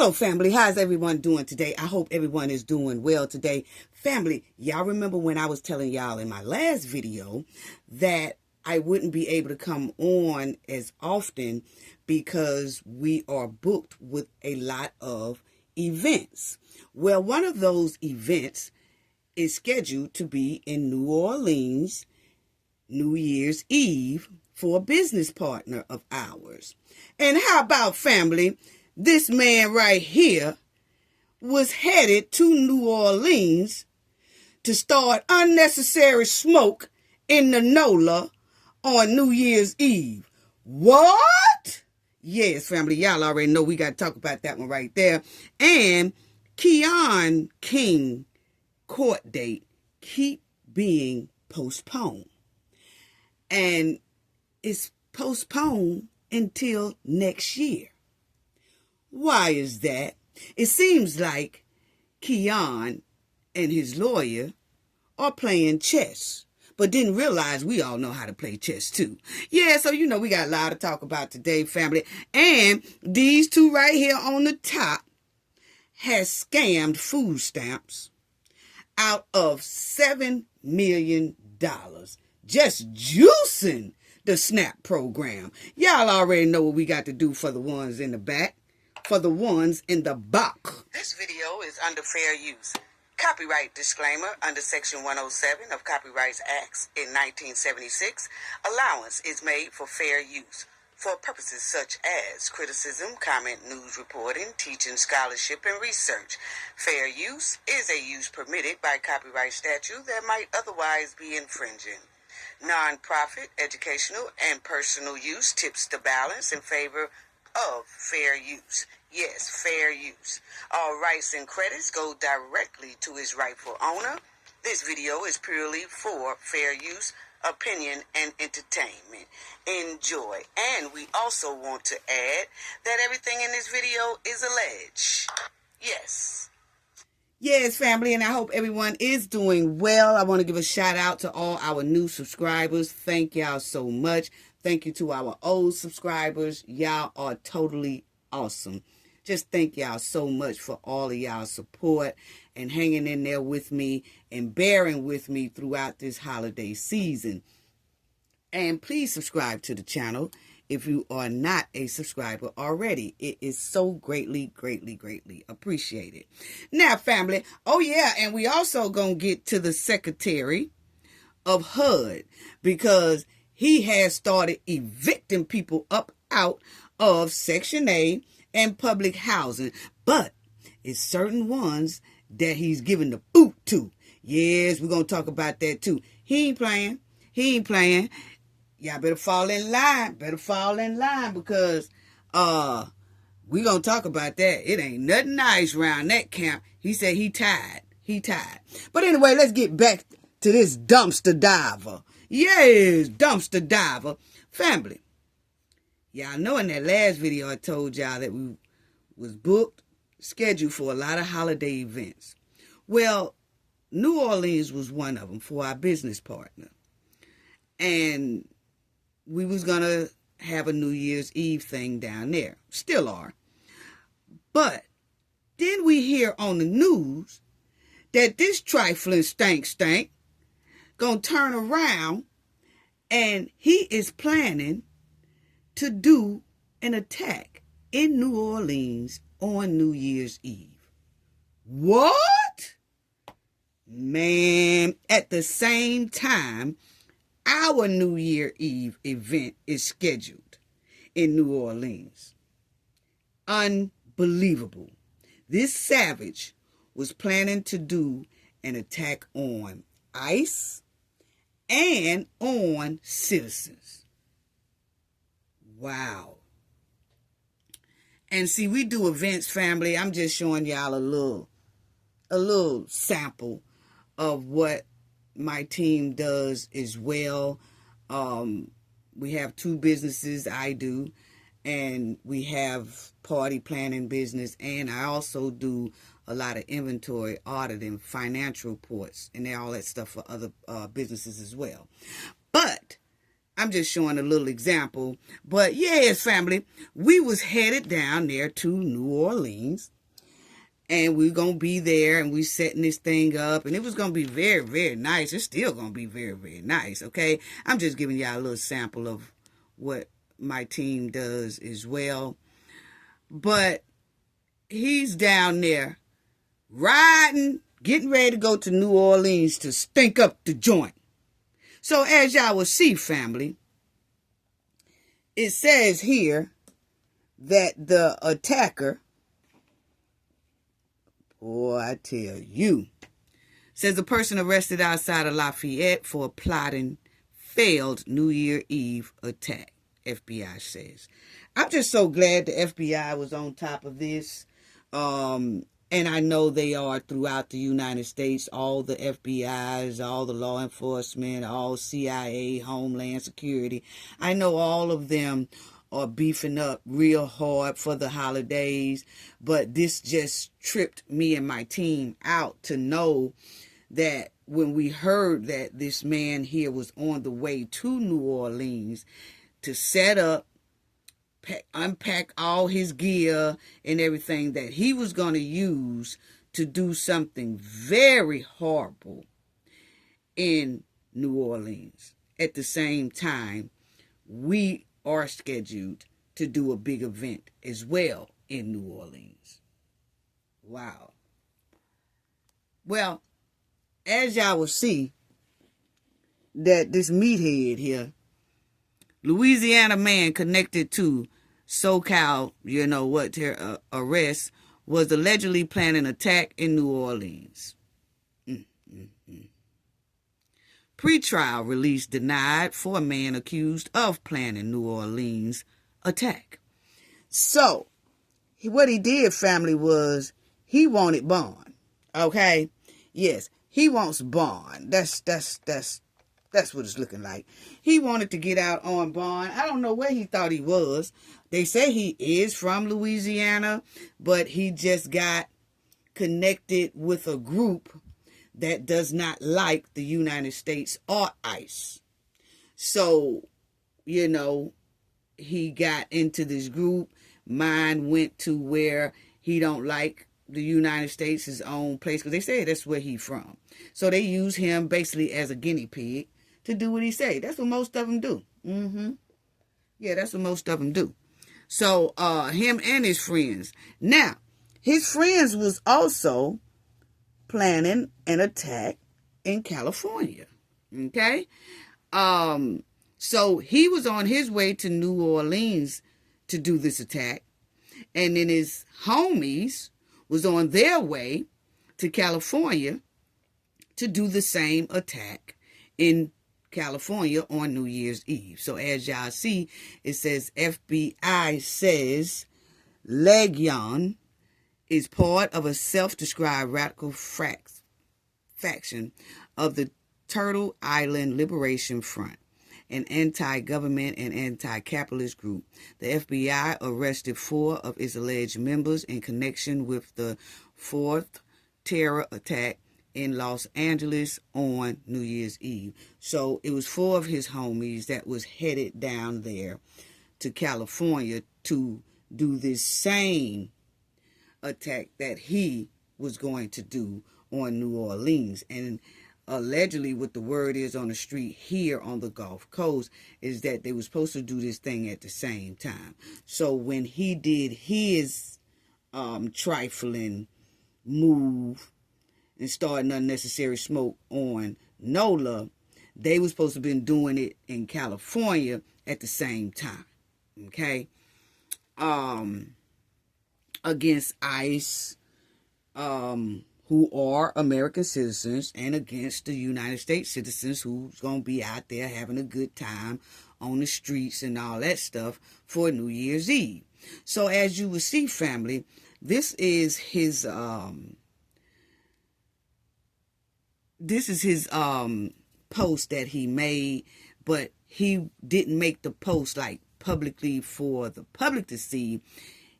Hello, family. How's everyone doing today? I hope everyone is doing well today. Family, y'all remember when I was telling y'all in my last video that I wouldn't be able to come on as often because we are booked with a lot of events. Well, one of those events is scheduled to be in New Orleans, New Year's Eve, for a business partner of ours. And how about, family, this man right here was headed to New Orleans to start unnecessary smoke in the NOLA on New Year's Eve. What? Yes, family, y'all already know we got to talk about that one right there. And Keon King court date keep being postponed. And it's postponed until next year. Why is that? It seems like Keon and his lawyer are playing chess, but didn't realize we all know how to play chess too. Yeah, so you know we got a lot to talk about today, family. And these two right here on the top has scammed food stamps out of $7 million. Just juicing the SNAP program. Y'all already know what we got to do for the ones in the back. For the ones in the box. This video is under fair use. Copyright disclaimer under Section 107 of Copyrights Acts in 1976. Allowance is made for fair use for purposes such as criticism, comment, news reporting, teaching, scholarship, and research. Fair use is a use permitted by copyright statute that might otherwise be infringing. Non-profit, educational, and personal use tips the balance in favor of fair use. Yes, fair use. All rights and credits go directly to its rightful owner. This video is purely for fair use, opinion, and entertainment. Enjoy. And we also want to add that everything in this video is alleged. Yes. Yes, family, and I hope everyone is doing well. I want to give a shout out to all our new subscribers. Thank y'all so much. Thank you to our old subscribers. Y'all are totally awesome. Just thank y'all so much for all of y'all support and hanging in there with me and bearing with me throughout this holiday season. And please subscribe to the channel if you are not a subscriber already. It is so greatly, greatly, greatly appreciated. Now, family, oh yeah, and we also gonna get to the Secretary of HUD because he has started evicting people up out of Section A and public housing. But it's certain ones that he's giving the boot to. Yes, we're going to talk about that too. He ain't playing. He ain't playing. Y'all better fall in line. Better fall in line because we going to talk about that. It ain't nothing nice around that camp. He said he tired. He tired. But anyway, let's get back to this dumpster diver. Yes, dumpster diver. Family, y'all know in that last video I told y'all that we was booked, scheduled for a lot of holiday events. Well, New Orleans was one of them for our business partner. And we was going to have a New Year's Eve thing down there. Still are. But then we hear on the news that this trifling stank gonna turn around and he is planning to do an attack in New Orleans on New Year's Eve. What? Man, at the same time, our New Year Eve event is scheduled in New Orleans. Unbelievable. This savage was planning to do an attack on ICE and on citizens. Wow. And see, we do events, family. I'm just showing y'all a little sample of what my team does as well. We have two businesses, I do, and we have party planning business, and I also do a lot of inventory auditing, financial reports, and all that stuff for other businesses as well. But I'm just showing a little example. But yes, family, we was headed down there to New Orleans. And we're going to be there, and we setting this thing up. And it was going to be very, very nice. It's still going to be very, very nice, okay? I'm just giving y'all a little sample of what my team does as well. But he's down there riding, getting ready to go to New Orleans to stink up the joint. So as y'all will see, family, it says here that the attacker, boy, I tell you, says the person arrested outside of Lafayette for plotting failed New Year Eve attack, FBI says. I'm just so glad the FBI was on top of this. And I know they are throughout the United States, all the FBIs, all the law enforcement, all CIA, Homeland Security. I know all of them are beefing up real hard for the holidays, but this just tripped me and my team out to know that when we heard that this man here was on the way to New Orleans to set up, unpack all his gear and everything that he was going to use to do something very horrible in New Orleans. At the same time, we are scheduled to do a big event as well in New Orleans. Wow. Well, as y'all will see, that this meathead here, Louisiana man connected to SoCal, arrest, was allegedly planning an attack in New Orleans. Pre-trial release denied for a man accused of planning New Orleans attack. So, what he did, family, was he wanted bond. Okay? Yes, he wants bond. That's what it's looking like. He wanted to get out on bond. I don't know where he thought he was. They say he is from Louisiana, but he just got connected with a group that does not like the United States or ICE. So, he got into this group. Mine went to where he don't like the United States, his own place, because they say that's where he from. So they use him basically as a guinea pig to do what he say. That's what most of them do. Yeah, that's what most of them do. So him and his friends. Now, his friends was also planning an attack in California. Okay? So he was on his way to New Orleans to do this attack. And then his homies was on their way to California to do the same attack in California on New Year's Eve. So as y'all see, it says FBI says Legion is part of a self-described radical faction of the Turtle Island Liberation Front, an anti-government and anti-capitalist group. The FBI arrested 4 of its alleged members in connection with the 4th terror attack in Los Angeles on New Year's Eve. So it was 4 of his homies that was headed down there to California to do this same attack that he was going to do on New Orleans. And allegedly what the word is on the street here on the Gulf Coast is that they were supposed to do this thing at the same time. So when he did his trifling move and starting unnecessary smoke on NOLA, they were supposed to have been doing it in California at the same time. Okay? Against ICE, who are American citizens, and against the United States citizens who's going to be out there having a good time on the streets and all that stuff for New Year's Eve. So as you will see, family, this is his post that he made, but he didn't make the post like publicly for the public to see.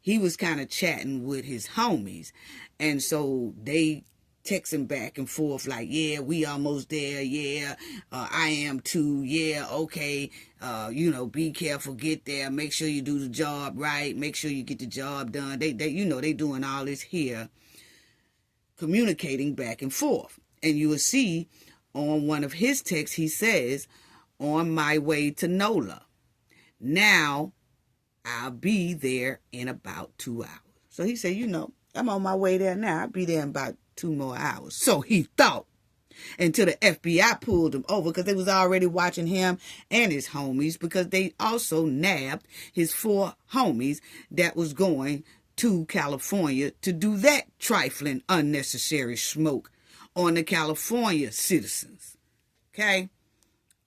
He was kind of chatting with his homies, and so they texting back and forth like, yeah, we almost there. Yeah, I am too. Yeah, okay. Be careful, get there. Make sure you do the job right. Make sure you get the job done. They doing all this here, communicating back and forth. And you will see on one of his texts, he says, on my way to NOLA. Now, I'll be there in about 2 hours. So he said, I'm on my way there now. I'll be there in about 2 more hours. So he thought, until the FBI pulled him over, because they was already watching him and his homies, because they also nabbed his 4 homies that was going to California to do that trifling, unnecessary smoke on the California citizens. Okay?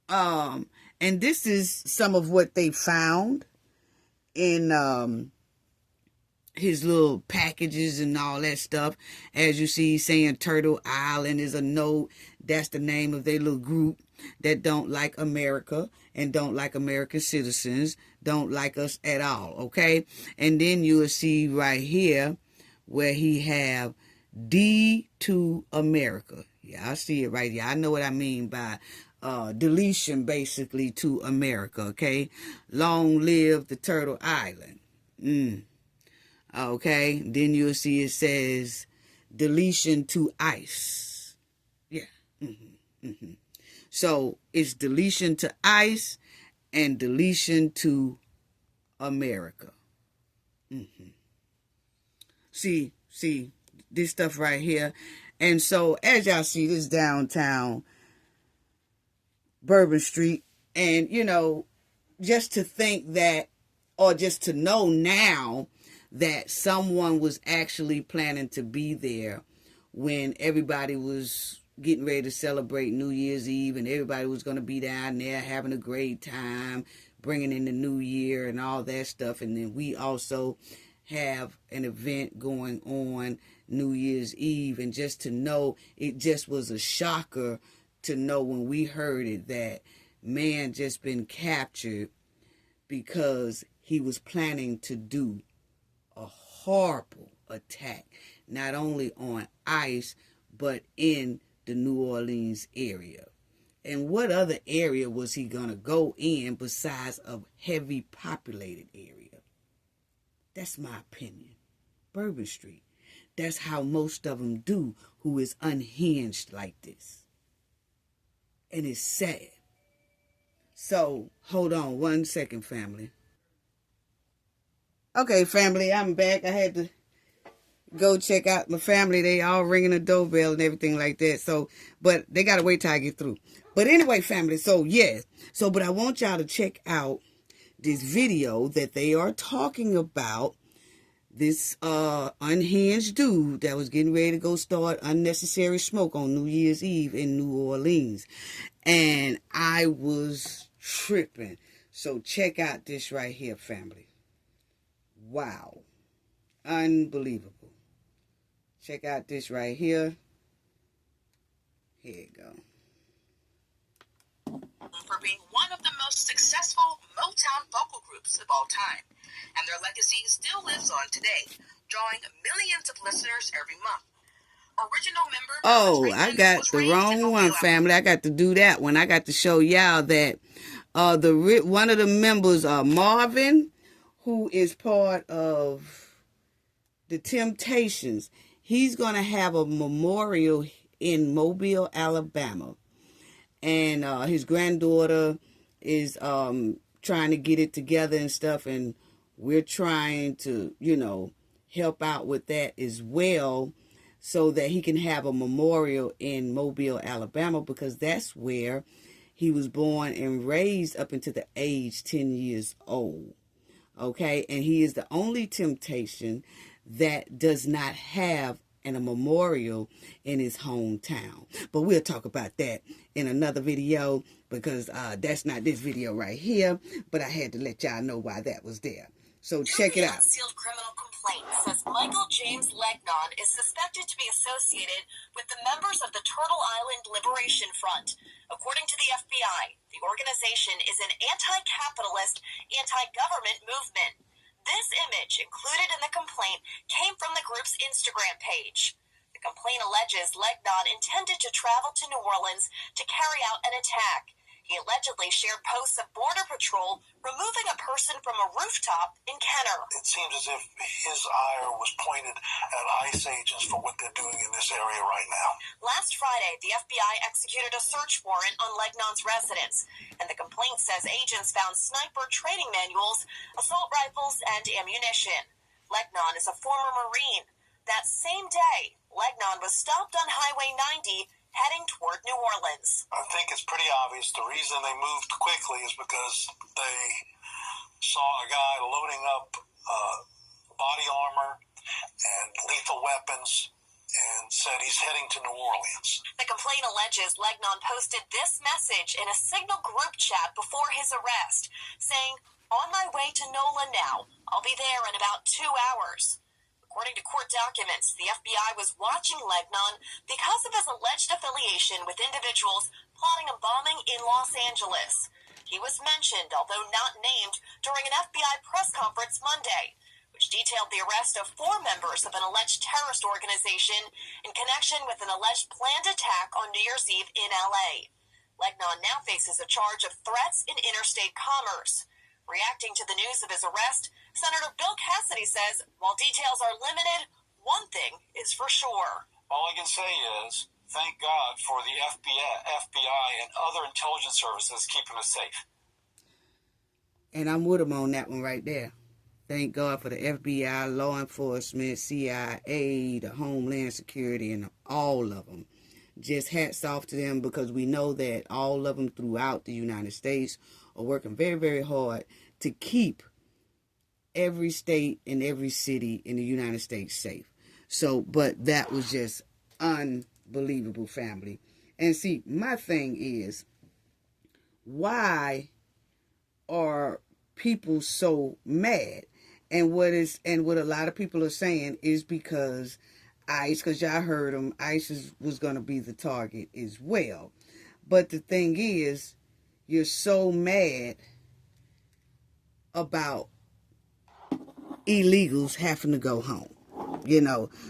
And this is some of what they found in his little packages and all that stuff. As you see, saying Turtle Island is a note. That's the name of their little group that don't like America and don't like American citizens, don't like us at all, okay? And then you will see right here where he have D to America. Yeah, I see it right here. I know what I mean by deletion, basically, to America, okay? Long live the Turtle Island. Okay, then you'll see it says deletion to ICE. Yeah. So it's deletion to ICE and deletion to America. See this stuff right here. And so as y'all see, this downtown Bourbon Street, and just to think that, or just to know now that someone was actually planning to be there when everybody was getting ready to celebrate New Year's Eve, and everybody was going to be down there having a great time, bringing in the new year and all that stuff. And then we also have an event going on New Year's Eve. And just to know, it just was a shocker to know when we heard it that man just been captured because he was planning to do a horrible attack, not only on ICE, but in the New Orleans area. And what other area was he going to go in besides a heavy populated area? That's my opinion. Bourbon Street. That's how most of them do, who is unhinged like this. And it's sad. So, hold on 1 second, family. Okay, family, I'm back. I had to go check out my family. They all ringing the doorbell and everything like that. So, but they got to wait till I get through. But anyway, family, so yes. So, but I want y'all to check out this video that they are talking about. This unhinged dude that was getting ready to go start unnecessary smoke on New Year's Eve in New Orleans. And I was tripping. So check out this right here, family. Wow. Unbelievable. Check out this right here. Here you go. For being one of the most successful Motown vocal groups of all time. And their legacy still lives on today, drawing millions of listeners every month. Original member... Oh, I got the wrong one, family. I got to do that one. I got to show y'all that one of the members, Marvin, who is part of the Temptations, he's going to have a memorial in Mobile, Alabama. And his granddaughter is trying to get it together and stuff. And we're trying to, help out with that as well, so that he can have a memorial in Mobile, Alabama, because that's where he was born and raised up until the age 10 years old. Okay, and he is the only Temptation that does not have a memorial in his hometown. But we'll talk about that in another video, because that's not this video right here. But I had to let y'all know why that was there. So check it out. The unsealed criminal complaint says Michael James Legnon is suspected to be associated with the members of the Turtle Island Liberation Front. According to the FBI, the organization is an anti-capitalist, anti-government movement. This image included in the complaint came from the group's Instagram page. The complaint alleges Legnon intended to travel to New Orleans to carry out an attack. He allegedly shared posts of Border Patrol removing a person from a rooftop in Kenner. It seems as if his ire was pointed at ICE agents for what they're doing in this area right now. Last Friday, the FBI executed a search warrant on Legnon's residence, and the complaint says agents found sniper training manuals, assault rifles, and ammunition. Legnon is a former Marine. That same day, Legnon was stopped on Highway 90 heading toward New Orleans. I think it's pretty obvious the reason they moved quickly is because they saw a guy loading up body armor and lethal weapons and said he's heading to New Orleans. The complaint alleges Legnon posted this message in a Signal group chat before his arrest, saying, "On my way to NOLA now. I'll be there in about 2 hours." According to court documents, the FBI was watching Legnon because of his alleged affiliation with individuals plotting a bombing in Los Angeles. He was mentioned, although not named, during an FBI press conference Monday, which detailed the arrest of 4 members of an alleged terrorist organization in connection with an alleged planned attack on New Year's Eve in L.A. Legnon now faces a charge of threats in interstate commerce. Reacting to the news of his arrest, Senator Bill Cassidy says, while details are limited, one thing is for sure. All I can say is, thank God for the FBI and other intelligence services keeping us safe. And I'm with him on that one right there. Thank God for the FBI, law enforcement, CIA, the Homeland Security, and all of them. Just hats off to them, because we know that all of them throughout the United States are working very, very hard to keep every state and every city in the United States safe. So, but that was just unbelievable, family. And see, my thing is, why are people so mad? And what a lot of people are saying is because ICE, because y'all heard them, ICE was going to be the target as well. But the thing is, you're so mad about illegals having to go home,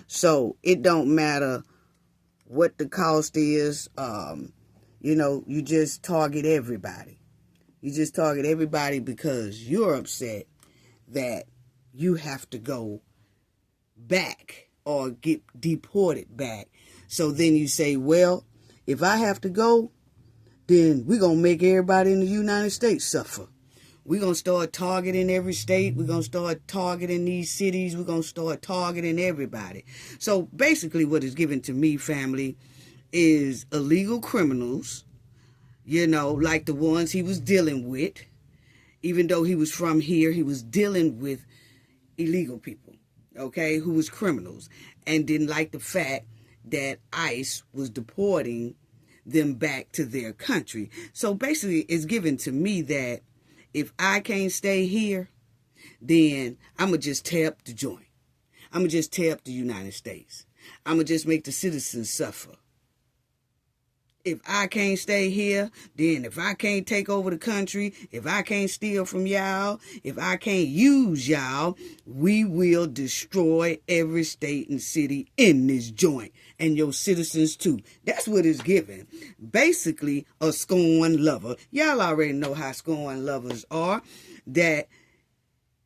so it don't matter what the cost is. You just target everybody. You just target everybody because you're upset that you have to go back or get deported back. So then you say, well, if I have to go, then we're going to make everybody in the United States suffer. We're going to start targeting every state. We're going to start targeting these cities. We're going to start targeting everybody. So basically what is given to me, family, is illegal criminals, like the ones he was dealing with. Even though he was from here, he was dealing with illegal people, okay, who was criminals, and didn't like the fact that ICE was deporting them back to their country. So basically it's given to me that if I can't stay here, then I'm going to just tear up the joint. I'm going to just tear up the United States. I'm going to just make the citizens suffer. If I can't stay here, then if I can't take over the country, if I can't steal from y'all, if I can't use y'all, we will destroy every state and city in this joint, and your citizens too. That's what it's given. Basically, a scorn lover. Y'all already know how scorn lovers are. That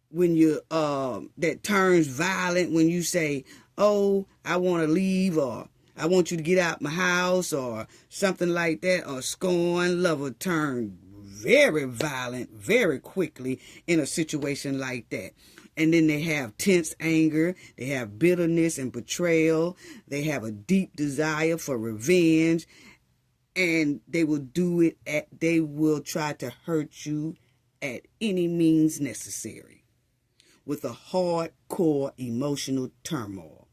when you that turns violent when you say, "Oh, I want to leave," or "I want you to get out my house," or something like that. Or scorn lover turn very violent very quickly in a situation like that. And then they have tense anger, they have bitterness and betrayal, they have a deep desire for revenge, and they will they will try to hurt you at any means necessary with a hardcore emotional turmoil.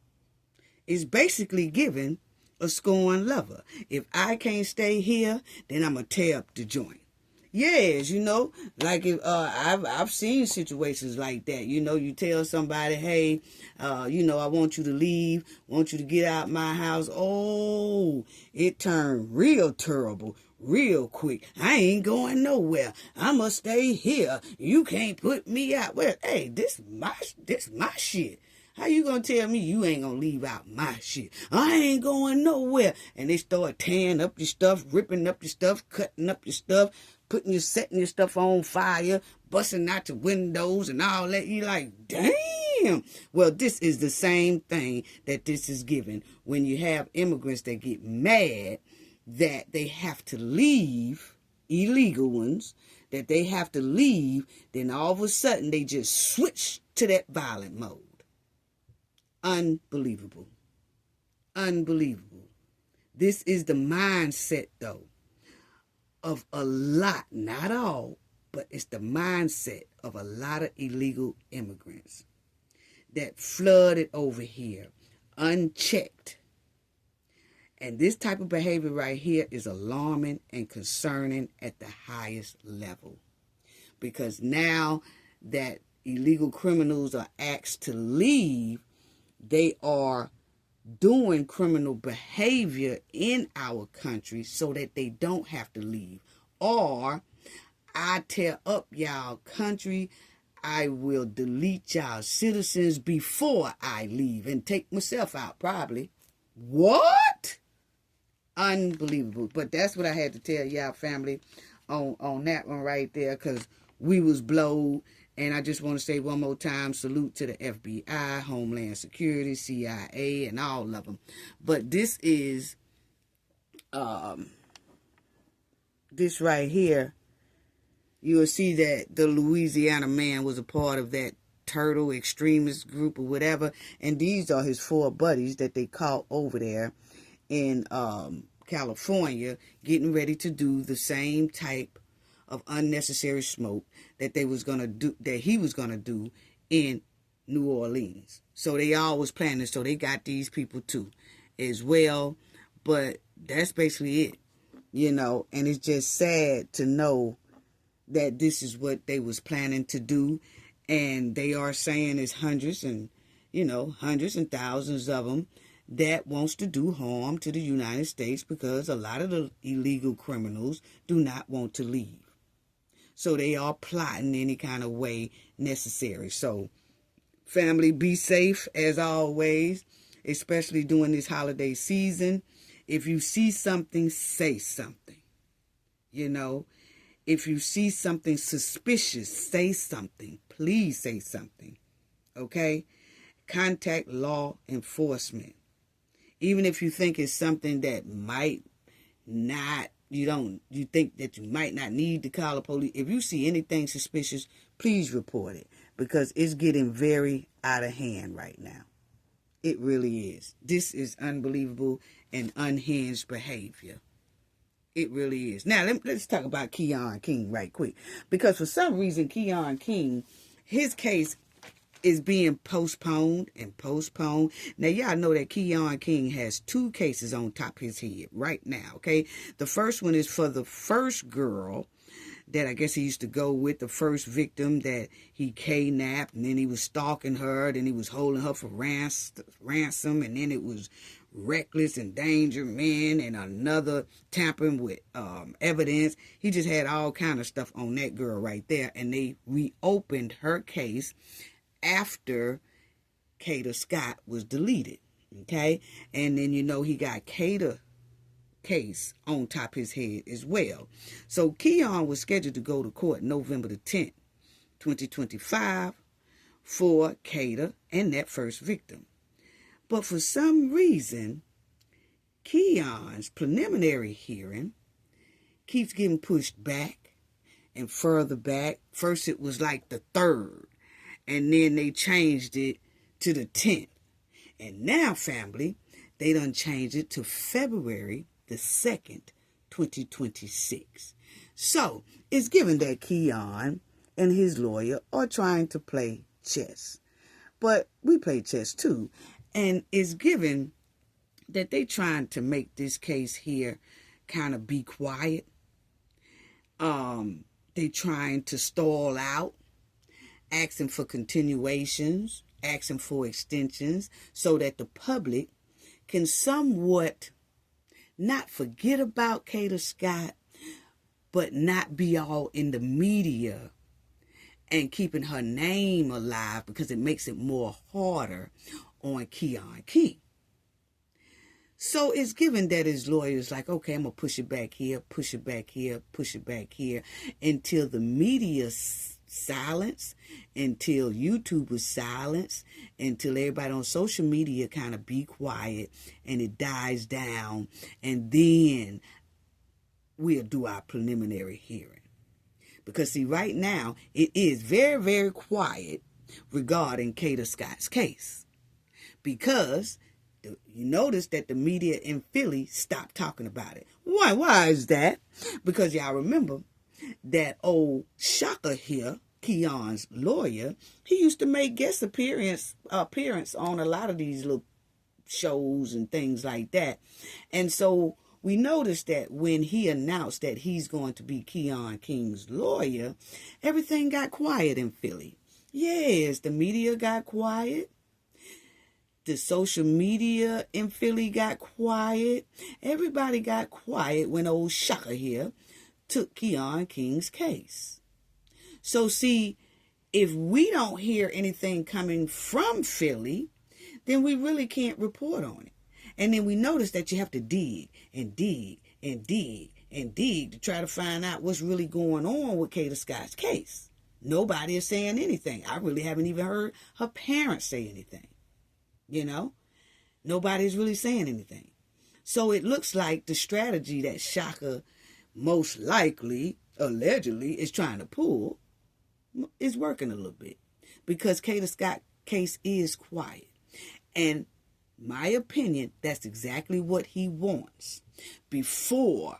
Is basically given a scorn lover. If I can't stay here, then I'm going to tear up the joint. Yes, like if I've seen situations like that. You tell somebody, hey, I want you to leave, want you to get out my house. Oh, it turned real terrible, real quick. I ain't going nowhere. I'ma stay here. You can't put me out. Well, hey, this my shit. How you gonna tell me you ain't gonna leave out my shit? I ain't going nowhere. And they start tearing up your stuff, ripping up your stuff, cutting up your stuff, setting your stuff on fire, busting out your windows and all that. You like, damn. Well, this is the same thing that this is given when you have immigrants that get mad that they have to leave, illegal ones, that they have to leave, then all of a sudden they just switch to that violent mode. Unbelievable. Unbelievable. This is the mindset, though, of a lot, not all, but it's the mindset of a lot of illegal immigrants that flooded over here unchecked. And this type of behavior right here is alarming and concerning at the highest level. Because now that illegal criminals are asked to leave, they are doing criminal behavior in our country so that they don't have to leave. Or, I tear up y'all country, I will delete y'all citizens before I leave and take myself out, probably. What? Unbelievable. But that's what I had to tell y'all, family, on that one right there, because we was blowed. And I just want to say one more time, salute to the FBI, Homeland Security, CIA, and all of them. But this is, this right here, you will see that the Louisiana man was a part of that turtle extremist group or whatever. And these are his 4 buddies that they caught over there in California, getting ready to do the same type of unnecessary smoke that they was gonna do, that he was gonna do in New Orleans. So they all was planning. So they got these people too, as well. But that's basically it, you know. And it's just sad to know that this is what they was planning to do, and they are saying it's hundreds and thousands of them that wants to do harm to the United States because a lot of the illegal criminals do not want to leave. So they are plotting any kind of way necessary. So, family, be safe as always, especially during this holiday season. If you see something, say something. You know, if you see something suspicious, say something. Please say something. Okay? Contact law enforcement. Even if you think it's something that might not, you think that you might not need to call the police. If you see anything suspicious, please report it, because it's getting very out of hand right now. It really is. This is unbelievable and unhinged behavior. It really is. Now, let's talk about Keon King right quick, because for some reason, Keon King, his case is being postponed and postponed. Now, y'all know that Keon King has 2 cases on top of his head right now, okay? The first one is for the first girl that I guess he used to go with, the first victim that he kidnapped, and then he was stalking her, then he was holding her for ransom, and then it was reckless endangerment and another tampering with evidence. He just had all kind of stuff on that girl right there, and they reopened her case after Kata Scott was deleted, okay? And then, he got Kata case on top of his head as well. So Keon was scheduled to go to court November the 10th, 2025 for Kata and that first victim. But for some reason, Keon's preliminary hearing keeps getting pushed back and further back. First it was like the 3rd. And then they changed it to the 10th. And now, family, they done changed it to February the 2nd, 2026. So, it's given that Keon and his lawyer are trying to play chess. But we play chess too. And it's given that they trying to make this case here kind of be quiet. They trying to stall out, asking for continuations, asking for extensions, so that the public can somewhat not forget about Kata Scott, but not be all in the media and keeping her name alive because it makes it more harder on Keon King. So it's given that his lawyer is like, okay, I'm going to push it back here, push it back here, push it back here until the media silence, until YouTube was silenced, until everybody on social media kind of be quiet and it dies down. And then we'll do our preliminary hearing. Because see, right now, it is very, very quiet regarding Kata Scott's case. Because you notice that the media in Philly stopped talking about it. Why is that? Because y'all remember that old Shaka here, Keon's lawyer, he used to make guest appearance on a lot of these little shows and things like that. And so we noticed that when he announced that he's going to be Keon King's lawyer, everything got quiet in Philly. Yes, the media got quiet. The social media in Philly got quiet. Everybody got quiet when old Shaka here took Keon King's case. So see, if we don't hear anything coming from Philly, then we really can't report on it. And then we notice that you have to dig and dig and dig and dig to try to find out what's really going on with Kata Scott's case. Nobody is saying anything. I really haven't even heard her parents say anything. You know, nobody's really saying anything. So it looks like the strategy that Shaka most likely, allegedly, is trying to pull is working a little bit. Because Kata Scott case is quiet. And my opinion, that's exactly what he wants before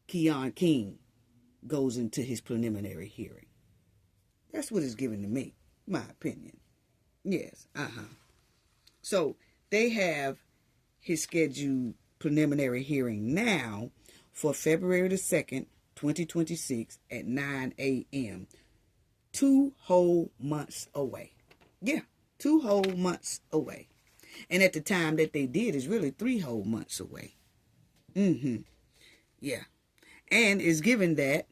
Keon King goes into his preliminary hearing. That's what it's given to me, my opinion. Yes, So they have his scheduled preliminary hearing now for February the 2nd, 2026 at 9 a.m. 2 whole months away. Yeah, 2 whole months away. And at the time that they did is really 3 whole months away. Yeah. And it's given that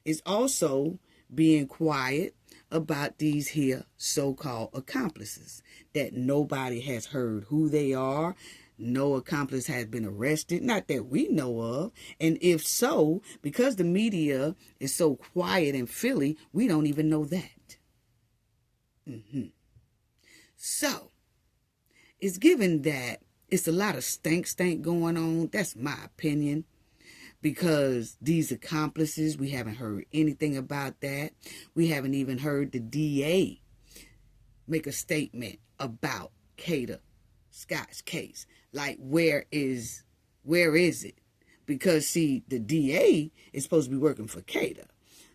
it's also being quiet about these here so-called accomplices that nobody has heard who they are. No accomplice has been arrested, not that we know of. And if so, because the media is so quiet in Philly, we don't even know that. So, it's given that it's a lot of stank going on. That's my opinion. Because these accomplices, we haven't heard anything about that. We haven't even heard the DA make a statement about Kata Scott's case. Like, where is it? Because, see, the DA is supposed to be working for Kata.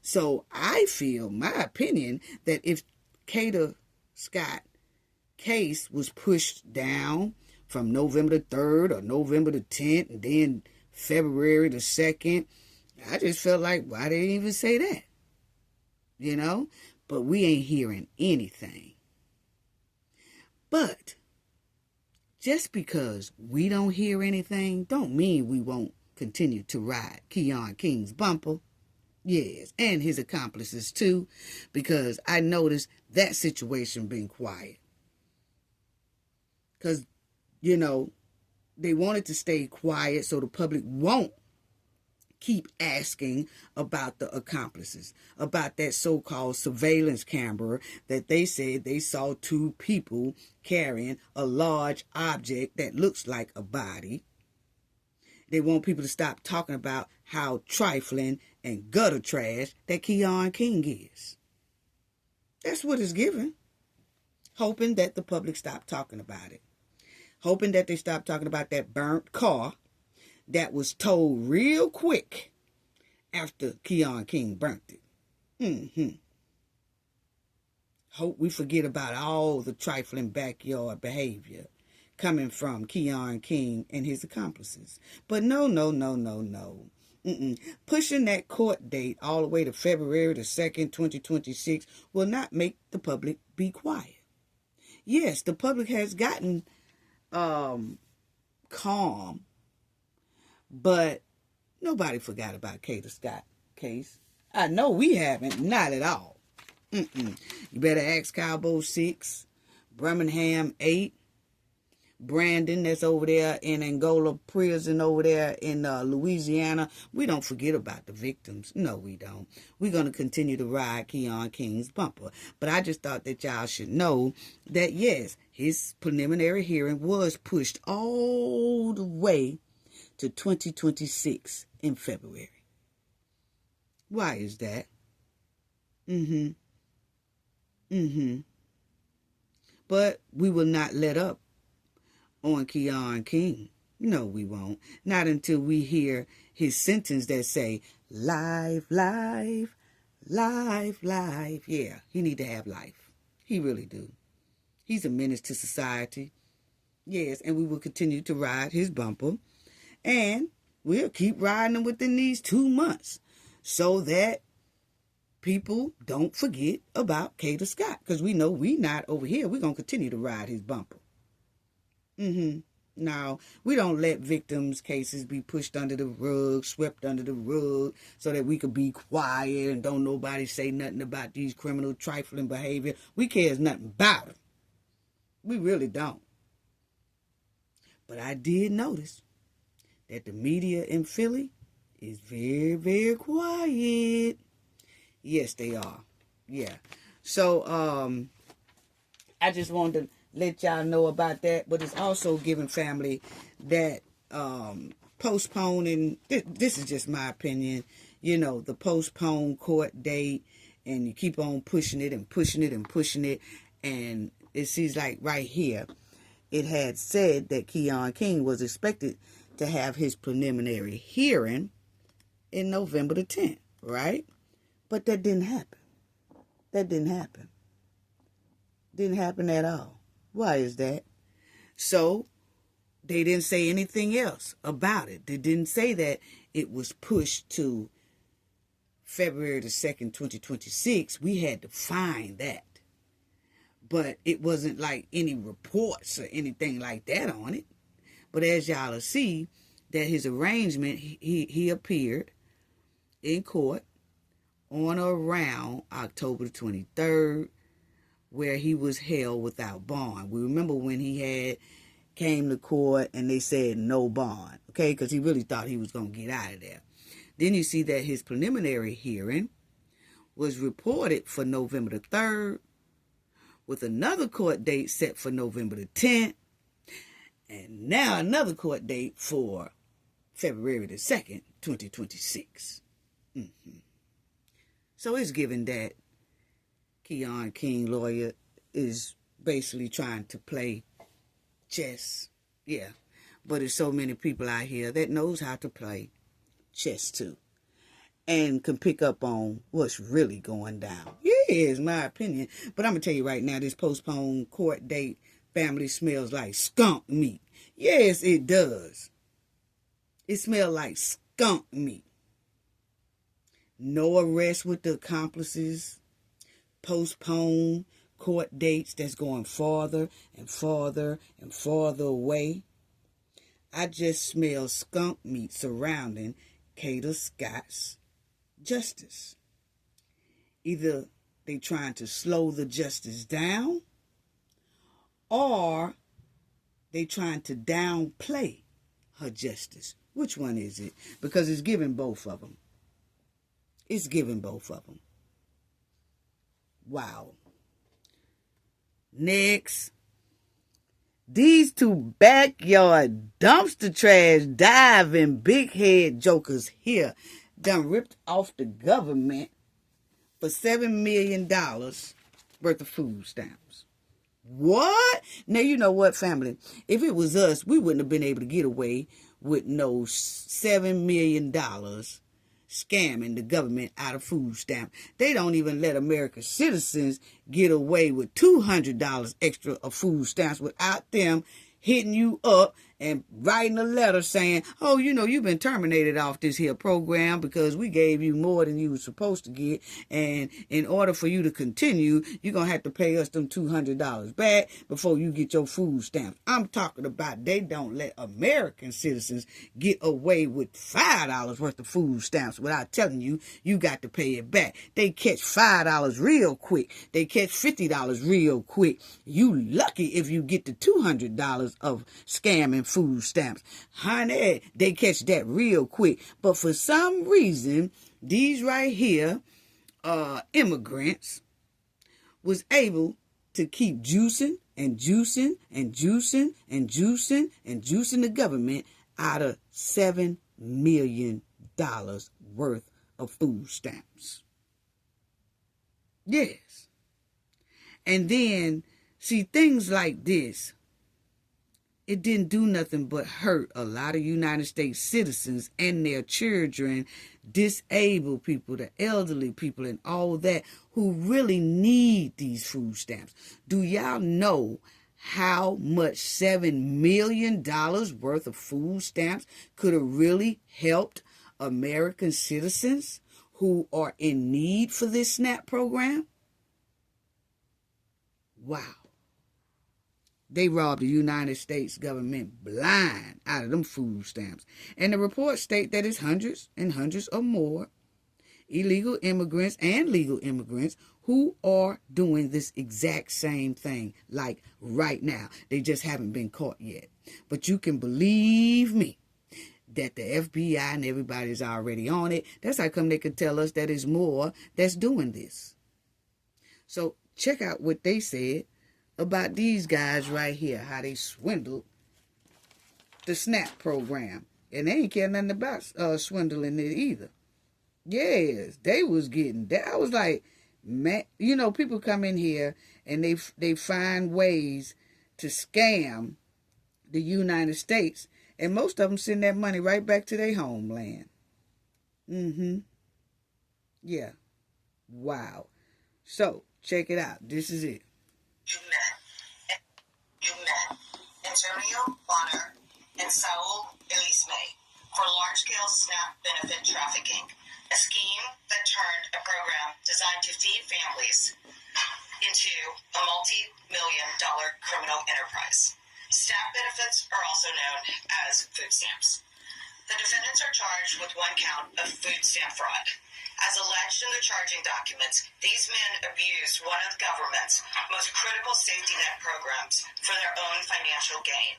So I feel, my opinion, that if Kata Scott case was pushed down from November the 3rd or November the 10th and then February the 2nd, I just felt like, why they even say that? You know? But we ain't hearing anything. But just because we don't hear anything don't mean we won't continue to ride Keon King's bumper. Yes, and his accomplices too, because I noticed that situation being quiet. Because, you know, they wanted to stay quiet so the public won't keep asking about the accomplices, about that so-called surveillance camera that they said they saw 2 people carrying a large object that looks like a body. They want people to stop talking about how trifling and gutter trash that Keon King is. That's what it's given. Hoping that the public stop talking about it. Hoping that they stop talking about that burnt car that was towed real quick after Keon King burnt it. Hope we forget about all the trifling backyard behavior coming from Keon King and his accomplices. But no. Pushing that court date all the way to February the 2nd, 2026 will not make the public be quiet. Yes, the public has gotten calm, but nobody forgot about Kata Scott case. I know we haven't, not at all. You better ask Cowboy 6, Birmingham 8, Brandon that's over there in Angola prison over there in Louisiana. We don't forget about the victims. No, we don't. We're going to continue to ride Keon King's bumper. But I just thought that y'all should know that, yes, his preliminary hearing was pushed all the way to 2026 in February. Why is that? But we will not let up on Keon King. No, we won't. Not until we hear his sentence that say, life, life, life, life. Yeah, he need to have life. He really do. He's a menace to society. Yes, and we will continue to ride his bumper. And we'll keep riding him within these 2 months so that people don't forget about Kata Scott. Because we know we not over here. We're going to continue to ride his bumper. No, we don't let victims' cases be pushed under the rug, swept under the rug, so that we could be quiet and don't nobody say nothing about these criminal trifling behavior. We cares nothing about them. We really don't. But I did notice that the media in Philly is very, very quiet. Yes, they are. Yeah. So, I just wanted to let y'all know about that, but it's also giving family that postponing, this is just my opinion, the postponed court date, and you keep on pushing it and pushing it and pushing it, and it seems like right here, it had said that Keon King was expected to have his preliminary hearing in November the 10th, right? But that didn't happen. That didn't happen. Didn't happen at all. Why is that? So, they didn't say anything else about it. They didn't say that it was pushed to February the 2nd, 2026. We had to find that. But it wasn't like any reports or anything like that on it. But as y'all will see, that his arraignment, he appeared in court on or around October the 23rd, where he was held without bond. We remember when he came to court and they said no bond, okay, because he really thought he was going to get out of there. Then you see that his preliminary hearing was reported for November the 3rd, with another court date set for November the 10th, and now another court date for February the 2nd, 2026. So it's given that Keon King lawyer is basically trying to play chess. Yeah. But there's so many people out here that knows how to play chess too. And can pick up on what's really going down. Yeah, is my opinion. But I'm going to tell you right now, this postponed court date family smells like skunk meat. Yes, it does. It smells like skunk meat. No arrest with the accomplices. Postpone court dates that's going farther and farther and farther away. I just smell skunk meat surrounding Kata Scott's justice. Either they trying to slow the justice down, or they trying to downplay her justice. Which one is it? Because it's giving both of them. It's giving both of them. Wow. Next. These two backyard dumpster trash diving big head jokers here done ripped off the government for $7 million worth of food stamps. What? Now, you know what, family? If it was us, we wouldn't have been able to get away with no $7 million scamming the government out of food stamp. They don't even let American citizens get away with $200 extra of food stamps without them hitting you up and writing a letter saying, oh, you've been terminated off this here program because we gave you more than you were supposed to get. And in order for you to continue, you're going to have to pay us them $200 back before you get your food stamps. I'm talking about they don't let American citizens get away with $5 worth of food stamps without telling you got to pay it back. They catch $5 real quick. They catch $50 real quick. You lucky if you get the $200 of scamming food stamps. Honey, they catch that real quick. But for some reason, these right here, immigrants, was able to keep juicing and juicing and juicing and juicing and juicing the government out of $7 million worth of food stamps. Yes. And then, see, things like this, it didn't do nothing but hurt a lot of United States citizens and their children, disabled people, the elderly people, and all that who really need these food stamps. Do y'all know how much $7 million worth of food stamps could have really helped American citizens who are in need for this SNAP program? Wow. They robbed the United States government blind out of them food stamps. And the reports state that it's hundreds and hundreds or more illegal immigrants and legal immigrants who are doing this exact same thing, like right now. They just haven't been caught yet. But you can believe me that the FBI and everybody's already on it. That's how come they could tell us that it's more that's doing this. So check out what they said about these guys right here, how they swindled the SNAP program. And they ain't care nothing about swindling it either. Yes, they was getting that. I was like, man, people come in here and they find ways to scam the United States, and most of them send that money right back to their homeland. Yeah. Wow. So, check it out. This is it. You met Antonio Bonner and Saul Elisme for large-scale SNAP benefit trafficking, a scheme that turned a program designed to feed families into a multi-million-dollar criminal enterprise. SNAP benefits are also known as food stamps. The defendants are charged with one count of food stamp fraud. As alleged in the charging documents, these men abused one of the government's most critical safety net programs for their own financial gain.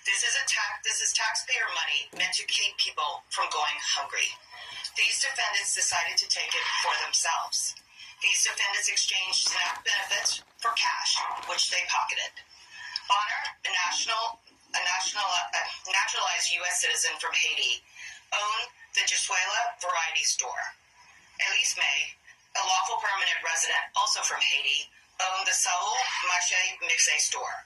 This is taxpayer money meant to keep people from going hungry. These defendants decided to take it for themselves. These defendants exchanged SNAP benefits for cash, which they pocketed. Bonner, a naturalized U.S. citizen from Haiti, owned the Jesuela Variety Store. Elisme, a lawful permanent resident also from Haiti, owned the Saul Marché Mixé store.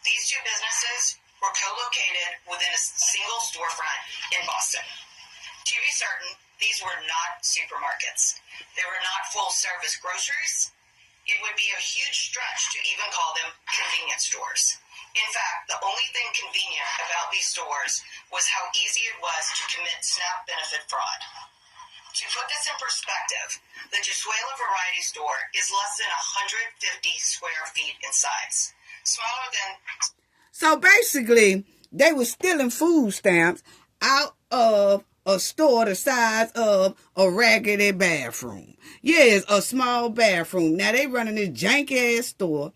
These two businesses were co-located within a single storefront in Boston. To be certain, these were not supermarkets. They were not full-service groceries. It would be a huge stretch to even call them convenience stores. In fact, the only thing convenient about these stores was how easy it was to commit SNAP benefit fraud. To put this in perspective, the Jesuela Variety Store is less than 150 square feet in size. Smaller than... So basically, they were stealing food stamps out of a store the size of a raggedy bathroom. Yes, a small bathroom. Now, they running this jank-ass store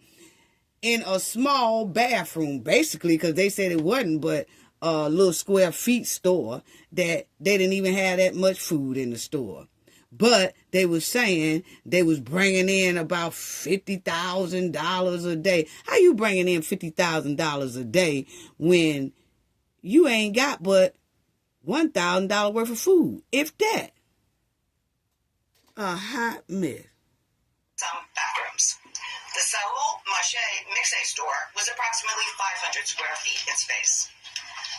in a small bathroom, basically, because they said it wasn't but a little square feet store, that they didn't even have that much food in the store. But they was saying they was bringing in about $50,000 a day. How you bringing in $50,000 a day when you ain't got but $1,000 worth of food, if that? A hot mess. Some bathrooms. The Saul Marché Mixé store was approximately 500 square feet in space.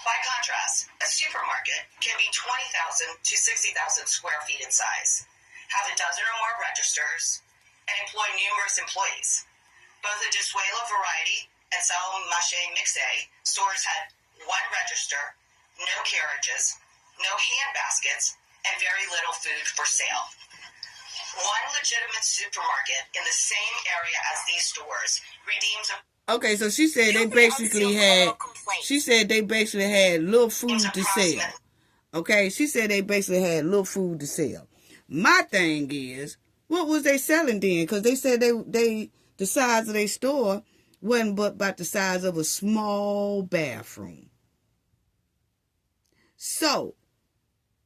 By contrast, a supermarket can be 20,000 to 60,000 square feet in size, have a dozen or more registers, and employ numerous employees. Both the Jesuela Variety and Saul Marché Mixé stores had one register, no carriages, no hand baskets, and very little food for sale. One legitimate supermarket in the same area as these stores redeems a... Okay, so she said they basically had little food to sell. Okay, she said they basically had little food to sell. My thing is, what was they selling then? Because they said the size of their store wasn't but about the size of a small bathroom. So,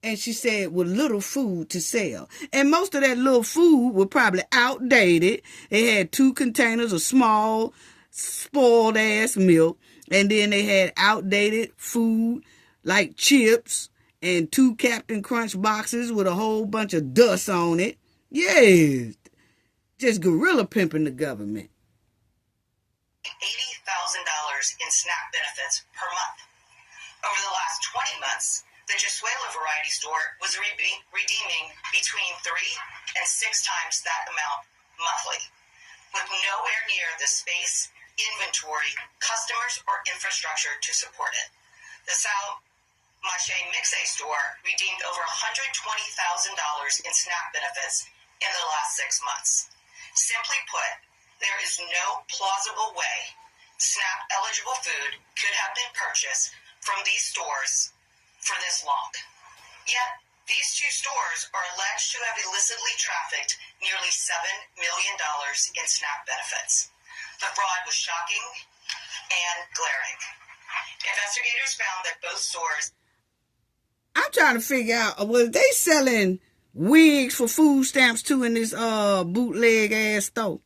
and she said with little food to sell. And most of that little food was probably outdated. They had 2 containers of small, spoiled ass milk. And then they had outdated food like chips and 2 Captain Crunch boxes with a whole bunch of dust on it. Yes. Just guerrilla pimping the government. $80,000 in SNAP benefits per month. Over the last 20 months, the Jesuela variety store was redeeming between 3 and 6 times that amount monthly, with nowhere near the space, inventory, customers, or infrastructure to support it. The Sal Mache Mixe store redeemed over $120,000 in SNAP benefits in the last 6 months. Simply put, there is no plausible way SNAP-eligible food could have been purchased from these stores for this long. Yet, these 2 stores are alleged to have illicitly trafficked nearly $7 million in SNAP benefits. The fraud was shocking and glaring. Investigators found that both stores... I'm trying to figure out, was they selling wigs for food stamps too in this bootleg ass store?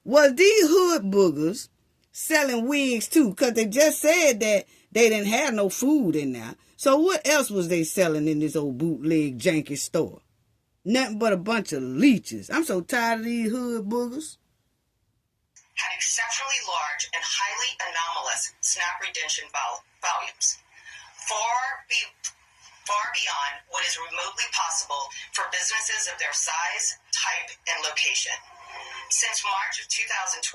Was these hood boogers selling wigs too? Because they just said that they didn't have no food in there. So what else was they selling in this old bootleg janky store? Nothing but a bunch of leeches. I'm so tired of these hood boogers. Had exceptionally large and highly anomalous SNAP redemption volumes. Far beyond what is remotely possible for businesses of their size, type, and location. Since March of 2024,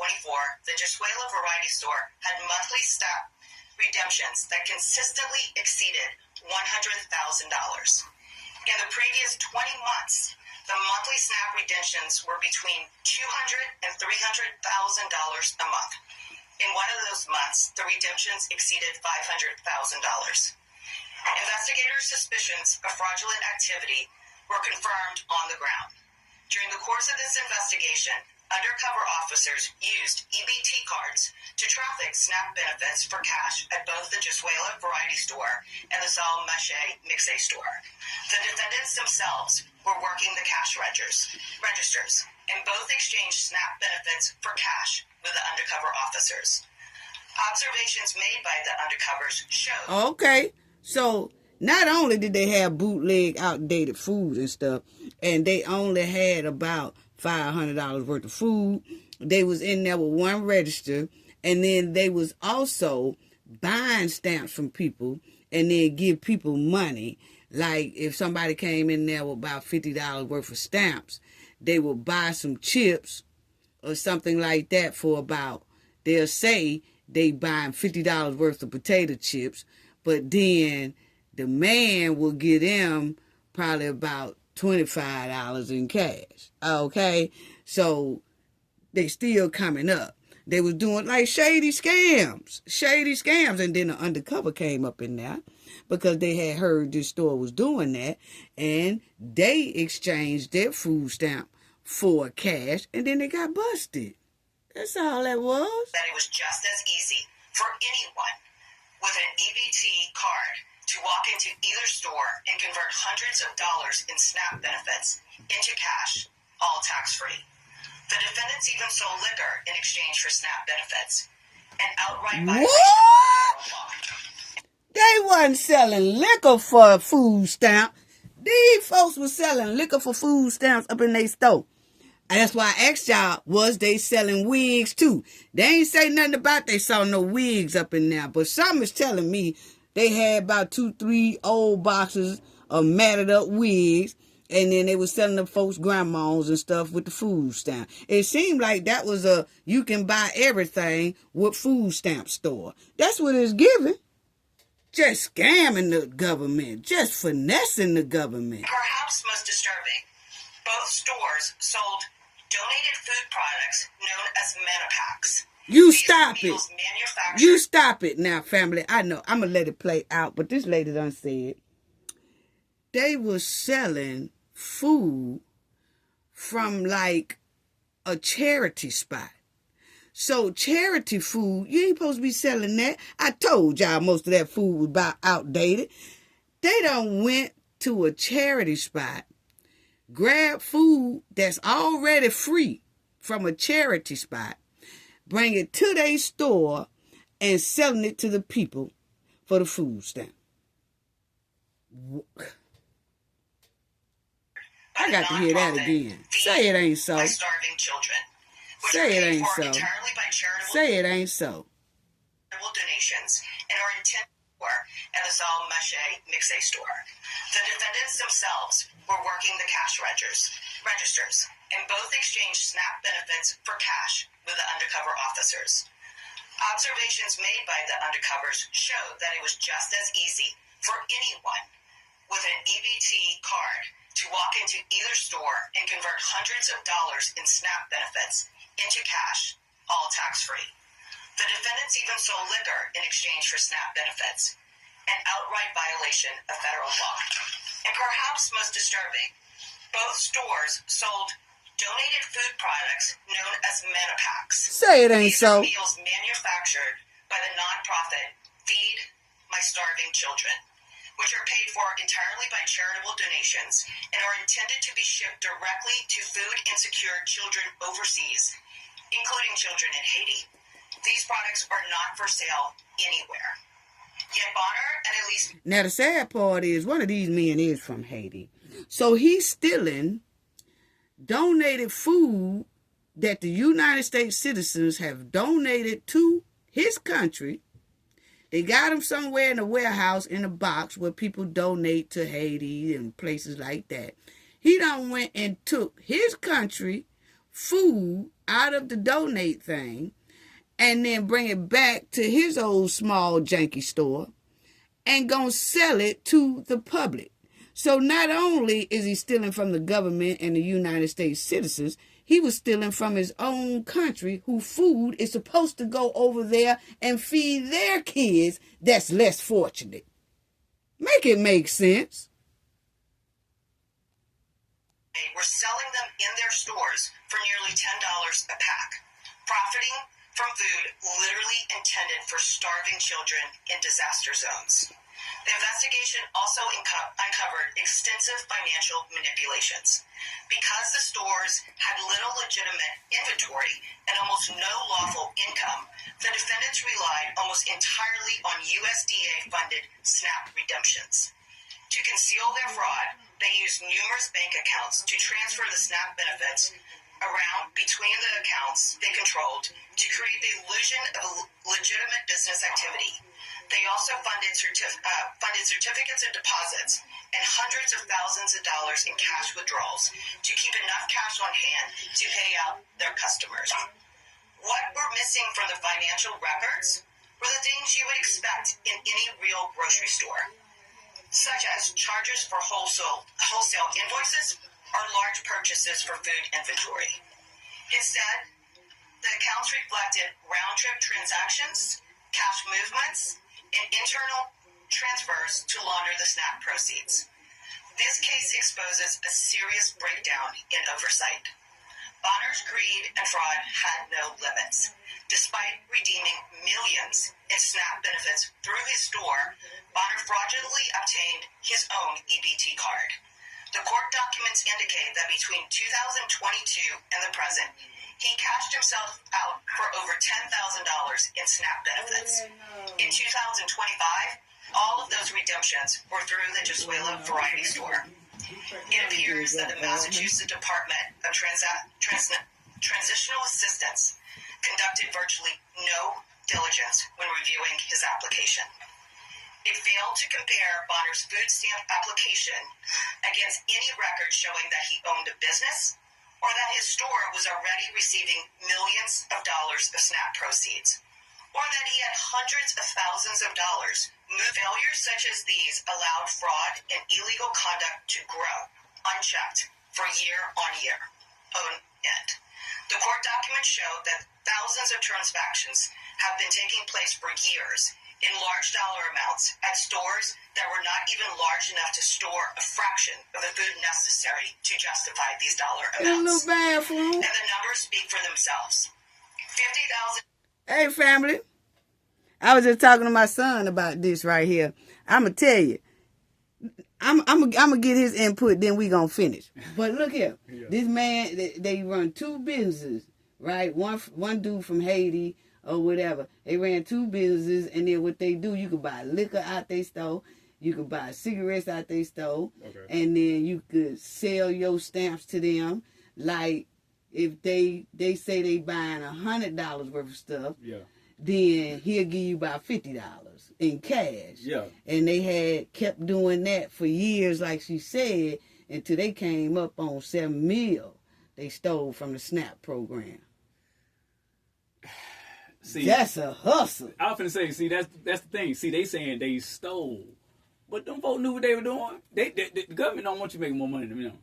the Jesuela Variety Store had monthly SNAP redemptions that consistently exceeded $100,000. In the previous 20 months, the monthly SNAP redemptions were between $200,000 and $300,000 a month. In one of those months, the redemptions exceeded $500,000. Investigators' suspicions of fraudulent activity were confirmed on the ground. During the course of this investigation, undercover officers used EBT cards to traffic SNAP benefits for cash at both the Jesuela Variety Store and the Sal Mache Mixe store. The defendants themselves were working the cash registers, and both exchanged SNAP benefits for cash with the undercover officers. Observations made by the undercovers showed... Okay, so not only did they have bootleg outdated food and stuff, and they only had about $500 worth of food, they was in there with 1 register, and then they was also buying stamps from people and then give people money. Like if somebody came in there with about $50 worth of stamps, they would buy some chips or something like that for about, they'll say they buying $50 worth of potato chips, but then the man will give them probably about $25 in cash. Okay, so they still coming up. They was doing like shady scams, and then the undercover came up in there because they had heard this store was doing that, and they exchanged their food stamp for cash, and then they got busted. That's all that was. That it was just as easy for anyone with an EBT card to walk into either store and convert hundreds of dollars in SNAP benefits into cash, all tax-free. The defendants even sold liquor in exchange for SNAP benefits. An outright violation. What? They wasn't selling liquor for a food stamp. These folks was selling liquor for food stamps up in their store. And that's why I asked y'all, was they selling wigs too? They ain't say nothing about they saw no wigs up in there. But something is telling me they had about 2-3 old boxes of matted up wigs. And then they was selling the folks grandmas and stuff with the food stamp. It seemed like that was a you can buy everything with food stamp store. That's what it's giving. just scamming the government, just finessing the government. Perhaps most disturbing, both stores sold donated food products known as Menopacks. You stop it. You stop it now, family. I know. I'm going to let it play out, but this lady done said they were selling food from like a charity spot. So charity food, you ain't supposed to be selling that. I told y'all most of that food was about outdated. They done went to a charity spot, grab food that's already free from a charity spot, bring it to their store, and selling it to the people for the food stamp. I got to hear that again. Say it ain't so. Starving children. Say it ain't so. Say it ain't so. Donations and are intended for at the Zal Mache Mixe store. The defendants themselves were working the cash registers and both exchanged SNAP benefits for cash with the undercover officers. Observations made by the undercovers showed that it was just as easy for anyone with an EBT card to walk into either store and convert hundreds of dollars in SNAP benefits into cash, all tax-free. The defendants even sold liquor in exchange for SNAP benefits, an outright violation of federal law. And perhaps most disturbing, both stores sold donated food products known as Menopacks. Say it ain't so. These are meals manufactured by the nonprofit Feed My Starving Children, which are paid for entirely by charitable donations and are intended to be shipped directly to food-insecure children overseas, including children in Haiti. These products are not for sale anywhere. Yet Bonner and Elise... Now the sad part is one of these men is from Haiti. So he's stealing donated food that the United States citizens have donated to his country. They got him somewhere in a warehouse in a box where people donate to Haiti and places like that. He done went and took his country food out of the donate thing and then bring it back to his old small janky store and gonna sell it to the public. So not only is he stealing from the government and the United States citizens, he was stealing from his own country, whose food is supposed to go over there and feed their kids that's less fortunate. Make it make sense. They were selling them in their stores for nearly $10 a pack, profiting from food literally intended for starving children in disaster zones. The investigation also uncovered extensive financial manipulations. Because the stores had little legitimate inventory and almost no lawful income, the defendants relied almost entirely on USDA-funded SNAP redemptions. To conceal their fraud, they used numerous bank accounts to transfer the SNAP benefits around between the accounts they controlled to create the illusion of a legitimate business activity. They also funded certificates of deposits and hundreds of thousands of dollars in cash withdrawals to keep enough cash on hand to pay out their customers. What were missing from the financial records were the things you would expect in any real grocery store, such as charges for wholesale invoices or large purchases for food inventory. Instead, the accounts reflected round-trip transactions, cash movements, and internal transfers to launder the SNAP proceeds. This case exposes a serious breakdown in oversight. Bonner's greed and fraud had no limits. Despite redeeming millions in SNAP benefits through his store, Bonner fraudulently obtained his own EBT card. The court documents indicate that between 2022 and the present, he cashed himself out for over $10,000 in SNAP benefits. In 2025, all of those redemptions were through the Jesuela Variety Store. It appears that the Massachusetts Department of Transitional Assistance conducted virtually no diligence when reviewing his application. It failed to compare Bonner's food stamp application against any record showing that he owned a business or that his store was already receiving millions of dollars of SNAP proceeds, or that he had hundreds of thousands of dollars. Failures such as these allowed fraud and illegal conduct to grow, unchecked, for year on year. End. The court documents show that thousands of transactions have been taking place for years in large dollar amounts at stores that were not even large enough to store a fraction of the food necessary to justify these dollar amounts. And the numbers speak for themselves. 50,000. Hey, family. I was just talking to my son about this right here. I'm going to tell you. I'm gonna get his input, then we gonna finish. But look here. Yeah. This man, they run two businesses, right? One dude from Haiti or whatever. They ran two businesses, and then what they do, you could buy liquor out their store. You could buy cigarettes out their store. Okay. And then you could sell your stamps to them. Like, if they say they buying $100 worth of stuff, yeah, then he'll give you about $50 in cash. Yeah. And they had kept doing that for years, like she said, until they came up on $7 million they stole from the SNAP program. See, that's a hustle. I often say, see, that's the thing. See, they saying they stole, but them folks knew what they were doing. The government don't want you making more money than them.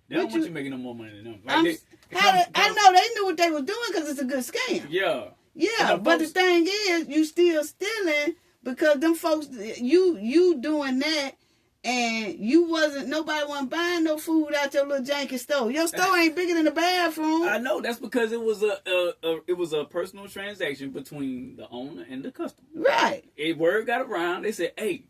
They don't want you making no more money than them. Like I know they knew what they were doing because it's a good scam. Yeah. Yeah, but the thing is, you still stealing because them folks, you doing that, and nobody wasn't buying no food out your little janky store. Your store ain't bigger than the bathroom. I know, that's because it was a personal transaction between the owner and the customer. Right. Word got around. They said, hey,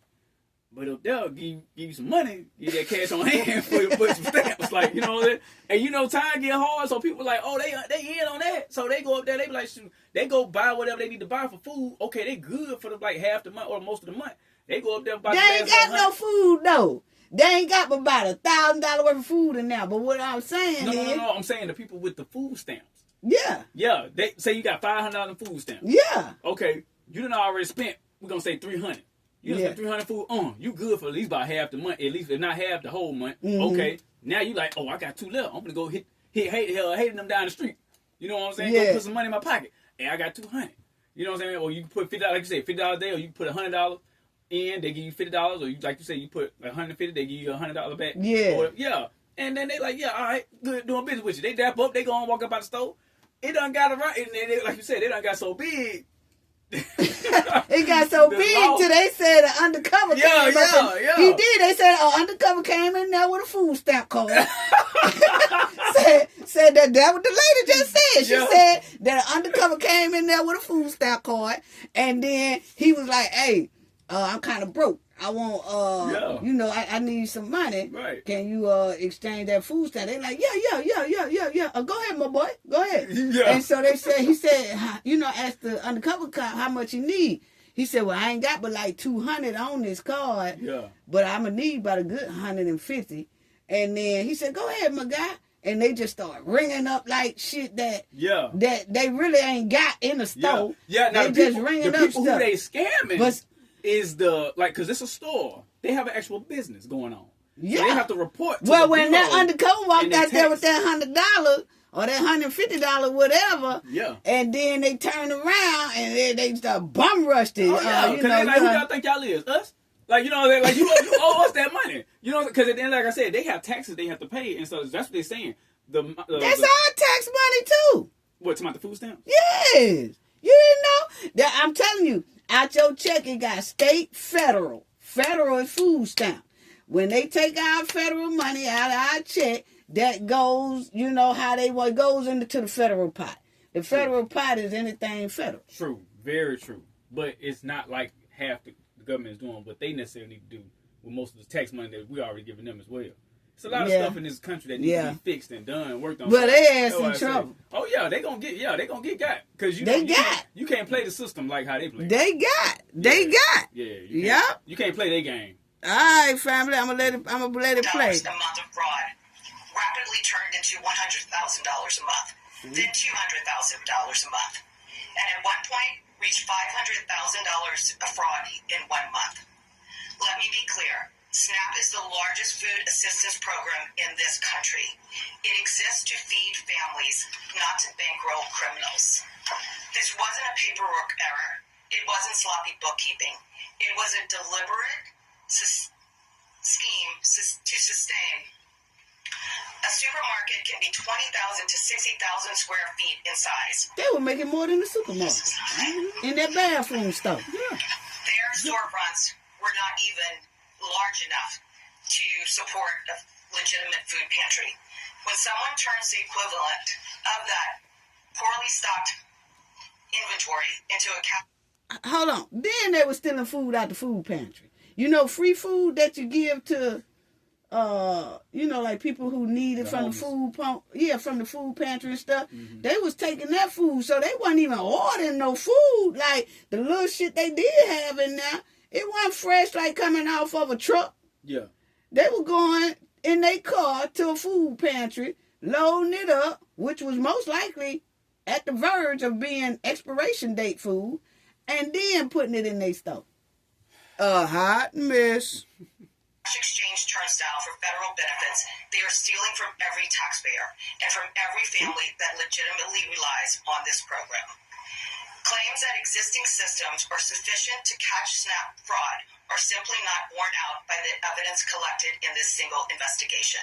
but if they'll give you some money, give that cash on hand for some stamps, like, you know that. And you know, time get hard, so people like, oh, they in on that. So they go up there, they be like, shoot, they go buy whatever they need to buy for food. Okay, they good for like half the month or most of the month. They go up there and buy. They ain't got no food though. They ain't got but about $1,000 worth of food in there. But what I'm saying No. I'm saying the people with the food stamps. Yeah. Yeah. They say you got $500 in food stamps. Yeah. Okay. You done already spent. We're gonna say $300. You spent $300 food. You good for at least about half the month. At least if not half the whole month. Mm-hmm. Okay. Now you like, I got $2 left. I'm gonna go hit hating them down the street. You know what I'm saying? Yeah. Go put some money in my pocket. And I got $200. You know what I'm saying? Or you can put $50, like you said, $50 a day, or you can put $100 in. They give you $50, or you like you say, you put $150. They give you $100 back. Yeah. Yeah. And then they like, yeah, all right, good, doing business with you. They dap up. They go and walk up out the store. It done got around, and they, like you said, they done got so big. It got so big till they said an undercover came up. Yeah. He did. They said an undercover came in there with a food stamp card. said that what the lady just said. She said that an undercover came in there with a food stamp card, and then he was like, "Hey, I'm kind of broke. I want, I need some money. Right. Can you exchange that food stamp?" They like, yeah. Go ahead, my boy. Go ahead. Yeah. And so he said, asked the undercover cop how much he need. He said, well, I ain't got but like $200 on this card. Yeah. But I'm going to need about a good $150. And then he said, go ahead, my guy. And they just start ringing up like shit that they really ain't got in the store. Yeah. Now they just ringing up people stuff. Who they scamming is because it's a store. They have an actual business going on. Yeah. So they have to report to when that undercover walked out there with that $100 or that $150, whatever, and then they turn around and they start bum rushed it. Oh, yeah, because they like, who y'all think y'all is? Us? Like, you owe us that money. You know, because at the end, like I said, they have taxes they have to pay, and so that's what they're saying. That's our tax money, too. What, about the food stamps? Yes. You didn't know? That I'm telling you, out your check, it got state, federal. Federal is food stamp. When they take our federal money out of our check, that goes, goes into the federal pot. The federal pot is anything federal. True. Very true. But it's not like half the government is doing what they necessarily need to do with most of the tax money that we already giving them as well. It's a lot of stuff in this country that needs to be fixed and done and worked on. But they ass in trouble. Oh yeah, they gonna get got because you can't play the system like how they play. They got. Yeah. You can't play their game. All right, family. I'm gonna let it play. A month of fraud rapidly turned into $100,000 a month, then $200,000 a month, and at one point reached $500,000 of fraud in 1 month. Let me be clear. SNAP is the largest food assistance program in this country. It exists to feed families, not to bankroll criminals. This wasn't a paperwork error. It wasn't sloppy bookkeeping. It was a deliberate scheme to sustain. A supermarket can be 20,000 to 60,000 square feet in size. They were making more than the supermarket. In that bathroom stuff. Yeah. Their storefronts were not even large enough to support a legitimate food pantry. When someone turns the equivalent of that poorly stocked inventory into a Hold on. Then they were stealing food out the food pantry. You know, free food that you give to, you know, like people who need it from the food pump, from the food pantry and stuff. Mm-hmm. They was taking that food, so they wasn't even ordering no food. Like the little shit they did have in there, it wasn't fresh, like coming off of a truck. Yeah. They were going in their car to a food pantry, loading it up, which was most likely at the verge of being expiration date food, and then putting it in their store. A hot mess. Exchange turnstile for federal benefits. They are stealing from every taxpayer and from every family that legitimately relies on this program. Claims that existing systems are sufficient to catch SNAP fraud are simply not borne out by the evidence collected in this single investigation.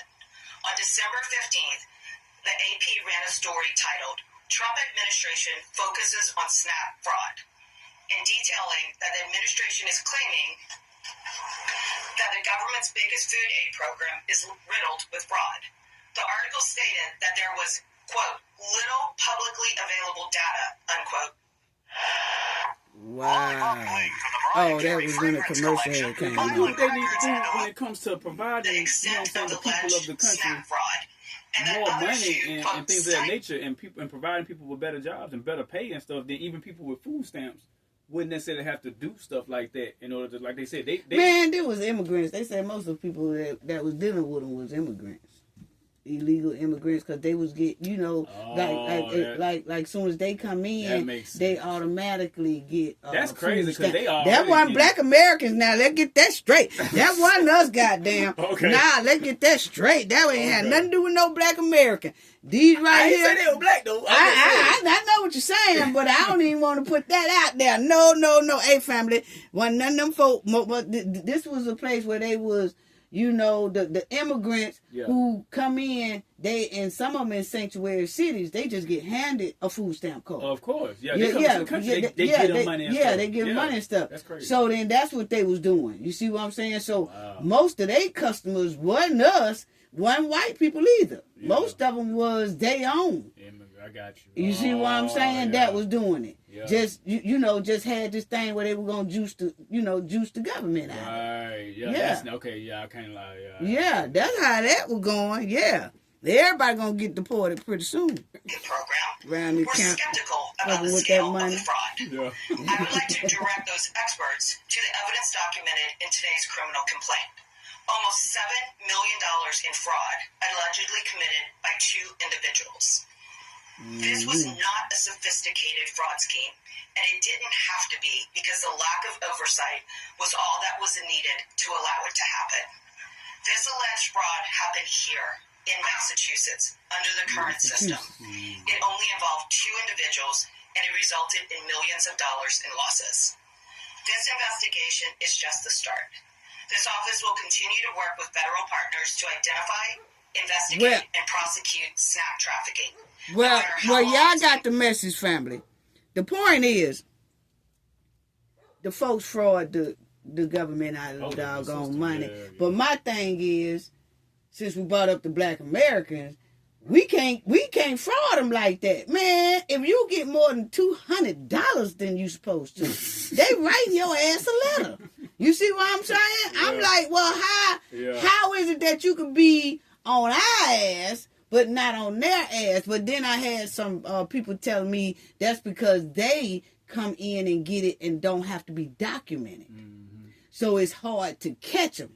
On December 15th, the AP ran a story titled, "Trump Administration Focuses on SNAP Fraud," and detailing that the administration is claiming that the government's biggest food aid program is riddled with fraud. The article stated that there was, quote, little publicly available data, unquote. Wow. Oh, that was when the commercial had came I know out. what they need to do when it comes to providing, you know what I'm saying, the people of the country more money and things of that nature, and people and providing people with better jobs and better pay and stuff than even people with food stamps wouldn't necessarily have to do stuff like that in order to, like they said, they Man, there was immigrants. They said most of the people that was dealing with them was immigrants. Illegal immigrants, because they was get, you know, like soon as they come in, they automatically get. That's crazy, because they are. That wasn't black Americans. Now let's get that straight. That wasn't us, goddamn. Okay. Nah, let's get that straight. That ain't had nothing to do with no black American. These right I here. didn't say they were black though. I know what you're saying, but I don't even want to put that out there. No. Hey, family, wasn't none of them folk. But this was a place where they was. You know, the immigrants who come in, and some of them in sanctuary cities, they just get handed a food stamp card. Of course. Yeah, they come to the country, they get them money and stuff. Yeah, they give money and stuff. That's crazy. So then that's what they was doing. You see what I'm saying? So most of their customers wasn't us, wasn't white people either. Yeah. Most of them was their own. I got you. You see what I'm saying? That was doing it. Yeah. Just just had this thing where they were gonna juice the government out. Right. Yeah. That's, okay. Yeah. I can't lie. Yeah. That's how that was going. Yeah. Everybody gonna get deported pretty soon. We're skeptical about the scale of the fraud. Yeah. I would like to direct those experts to the evidence documented in today's criminal complaint. Almost $7 million in fraud allegedly committed by 2 individuals. This was not a sophisticated fraud scheme, and it didn't have to be, because the lack of oversight was all that was needed to allow it to happen. This alleged fraud happened here in Massachusetts under the current system. It only involved 2 individuals, and it resulted in millions of dollars in losses. This investigation is just the start. This office will continue to work with federal partners to identify, investigate, and prosecute SNAP trafficking. Well, y'all got the message, family. The point is, the folks fraud the government out of the doggone money. Yeah. But my thing is, since we brought up the black Americans, we can't fraud them like that. Man, if you get more than $200 than you supposed to, they write your ass a letter. You see what I'm saying? Yeah. I'm like, well, how is it that you could be on our ass but not on their ass? But then I had some people telling me that's because they come in and get it and don't have to be documented. Mm-hmm. So it's hard to catch them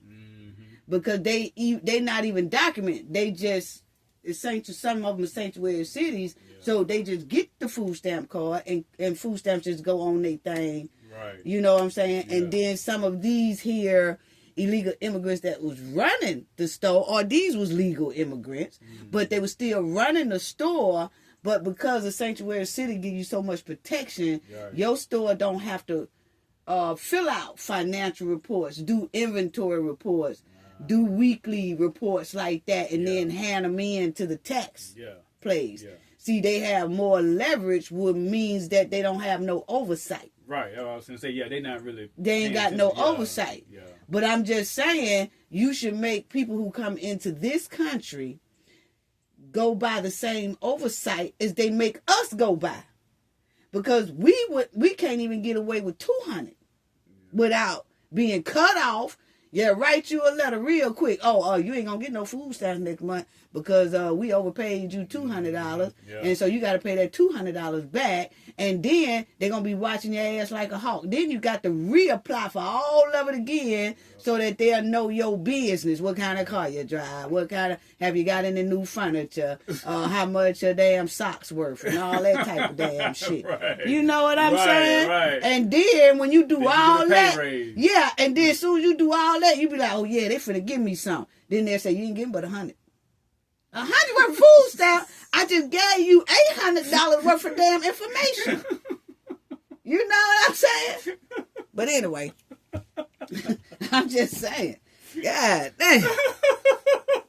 because they not even documented. They just, some of them are sanctuary cities, so they just get the food stamp card and food stamps just go on their thing. Right. You know what I'm saying? Yeah. And then some of these here illegal immigrants that was running the store, or these was legal immigrants, but they were still running the store, But because the Sanctuary City give you so much protection, Right. your store don't have to fill out financial reports, do inventory reports, do weekly reports like that, and then hand them in to the tax place. Yeah. See, they have more leverage, which means that they don't have no oversight. Right. I was gonna say, yeah, they not really. They ain't got no yeah, oversight. Yeah. But I'm just saying, you should make people who come into this country go by the same oversight as they make us go by. Because we can't even get away with 200 without being cut off. Yeah, write you a letter real quick. Oh, you ain't gonna get no food stamps next month because we overpaid you $200, and so you got to pay that $200 back. And then they're gonna be watching your ass like a hawk. Then you got to reapply for all of it again so that they'll know your business. What kind of car you drive? What kind of have you got any new furniture? How much your damn socks worth and all that type of damn shit. Right. You know what I'm saying? Right. And then when you do all that, raise. yeah, and then as soon as you do all that, you be like, oh yeah, they finna give me some. Then they'll say you ain't getting but 100. 100 worth of food stamp. I just gave you $800 worth of damn information. You know what I'm saying? But anyway, I'm just saying. God damn.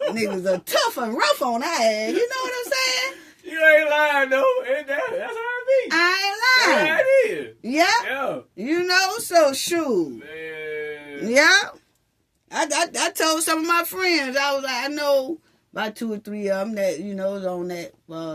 Niggas are tough and rough on our ass. You know what I'm saying? You ain't lying though. That's how it be. I ain't lying. That's how it is. Yeah. You know, so shoot. Man. Yeah. I told some of my friends, I was like, I know about 2 or 3 of them that, you know, is on that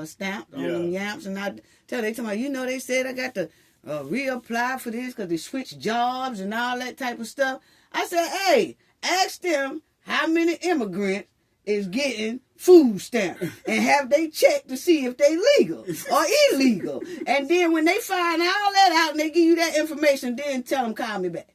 stamp, on them yamps. And I tell they talking about, you know, they said I got to reapply for this because they switched jobs and all that type of stuff. I said, hey, ask them how many immigrants is getting food stamps and have they checked to see if they legal or illegal. And then when they find all that out and they give you that information, then tell them, call me back.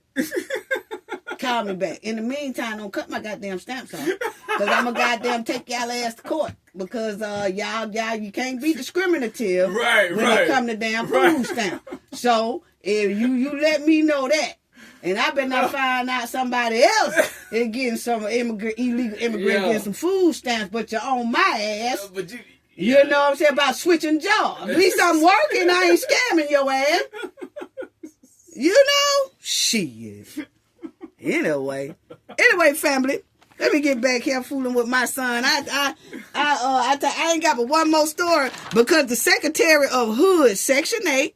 Call me back. In the meantime, don't cut my goddamn stamps off. Because I'm going to goddamn take y'all ass to court. Because y'all, you can't be discriminative when it come to damn food stamp. So, if you let me know that, and I better not find out somebody else is getting some illegal immigrant getting some food stamps, but you're on my ass. But you know what I'm saying about switching jobs. At least I'm working. I ain't scamming your ass. You know? Shit. Anyway, family, let me get back here fooling with my son. I ain't got but one more story because the Secretary of HUD, Section 8,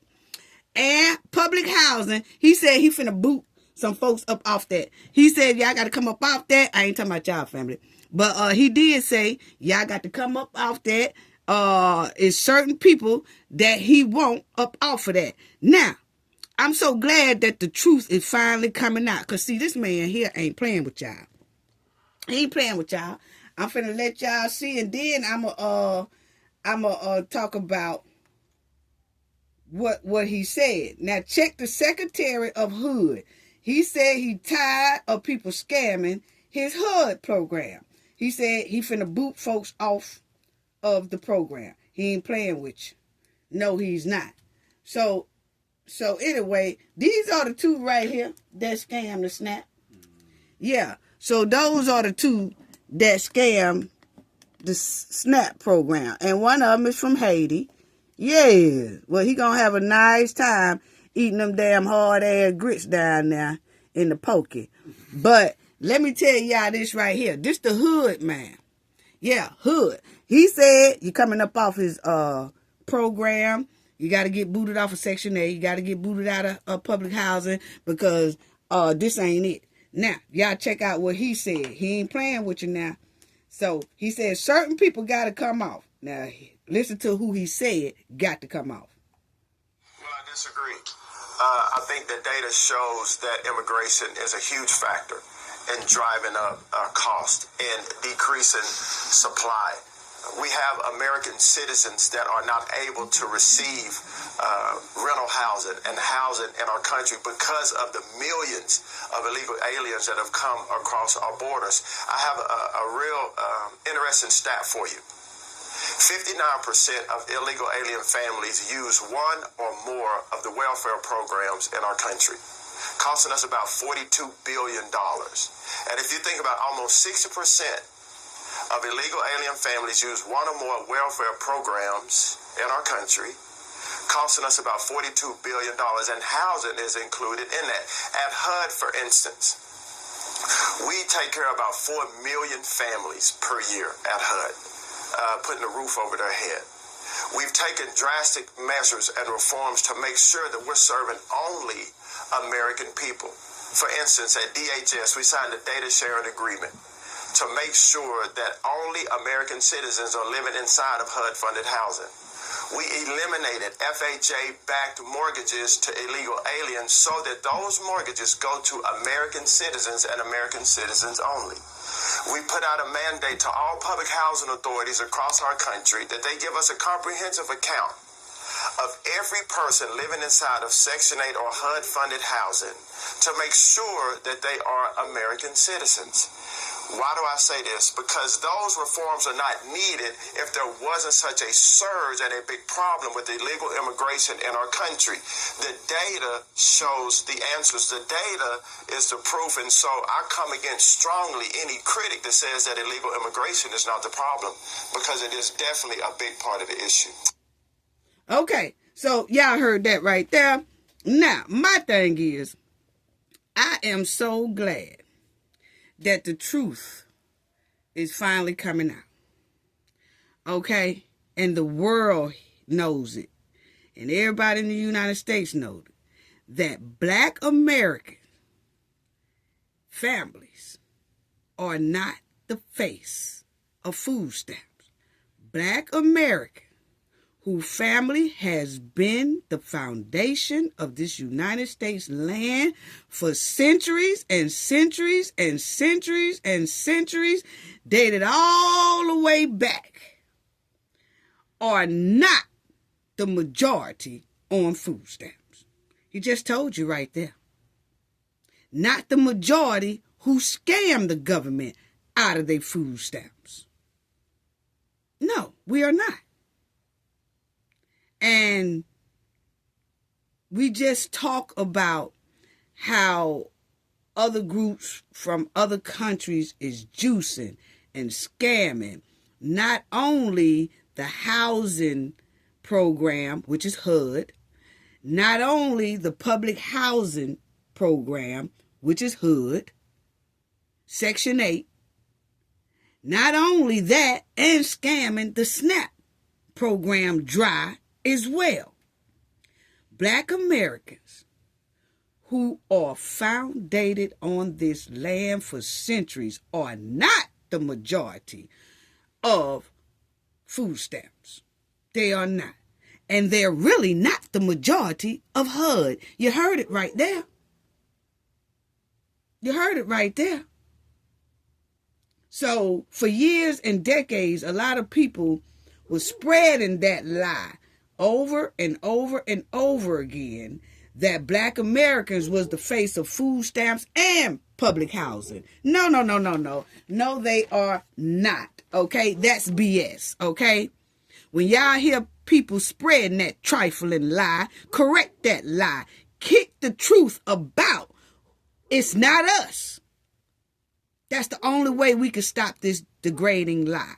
and Public Housing, he said he finna boot some folks up off that. He said, y'all got to come up off that. I ain't talking about y'all, family. But he did say, y'all got to come up off that. It's certain people that he want up off of that. Now, I'm so glad that the truth is finally coming out. Because, see, this man here ain't playing with y'all. He ain't playing with y'all. I'm finna let y'all see. And then I'm talk about what he said. Now, check the Secretary of HUD. He said he tired of people scamming his HUD program. He said he finna boot folks off of the program. He ain't playing with you. No, he's not. So anyway, these are the two right here that scam the SNAP. Yeah. So those are the two that scam the SNAP program. And one of them is from Haiti. Yeah. Well, he gonna have a nice time eating them damn hard-ass grits down there in the pokey. But let me tell y'all this right here. This the HUD man. Yeah, HUD. He said you coming up off his program. You got to get booted off of Section 8. You got to get booted out of public housing because this ain't it. Now, y'all check out what he said. He ain't playing with you now. So, he said certain people got to come off. Now, listen to who he said got to come off. Well, I disagree. I think the data shows that immigration is a huge factor in driving up cost and decreasing supply. We have American citizens that are not able to receive rental housing and housing in our country because of the millions of illegal aliens that have come across our borders. I have a real interesting stat for you. 59% of illegal alien families use one or more of the welfare programs in our country, costing us about $42 billion. And if you think about almost 60% of illegal alien families use one or more welfare programs in our country, costing us about $42 billion, and housing is included in that. At HUD, for instance, we take care of about 4 million families per year at HUD, putting a roof over their head. We've taken drastic measures and reforms to make sure that we're serving only American people. For instance, at DHS, we signed a data sharing agreement to make sure that only American citizens are living inside of HUD-funded housing. We eliminated FHA-backed mortgages to illegal aliens so that those mortgages go to American citizens and American citizens only. We put out a mandate to all public housing authorities across our country that they give us a comprehensive account of every person living inside of Section 8 or HUD-funded housing to make sure that they are American citizens. Why do I say this? Because those reforms are not needed if there wasn't such a surge and a big problem with illegal immigration in our country. The data shows the answers. The data is the proof. And so I come against strongly any critic that says that illegal immigration is not the problem, because it is definitely a big part of the issue. Okay, so y'all heard that right there. Now, my thing is, I am so glad that the truth is finally coming out. Okay? And the world knows it. And everybody in the United States knows it. That Black American families are not the face of food stamps. Black American whose family has been the foundation of this United States land for centuries and centuries and centuries and centuries, dated all the way back, are not the majority on food stamps. He just told you right there. Not the majority who scam the government out of their food stamps. No, we are not. And we just talk about how other groups from other countries is juicing and scamming not only the housing program, which is HUD, not only the public housing program, which is HUD, Section 8, not only that, and scamming the SNAP program dry as well. Black Americans who are founded on this land for centuries are not the majority of food stamps. They are not. And they're really not the majority of HUD. You heard it right there. You heard it right there. So for years and decades, a lot of people were spreading that lie over and over and over again that Black Americans was the face of food stamps and public housing. No. No, they are not. Okay? That's BS. Okay? When y'all hear people spreading that trifling lie, correct that lie. Kick the truth about it's not us. That's the only way we can stop this degrading lie.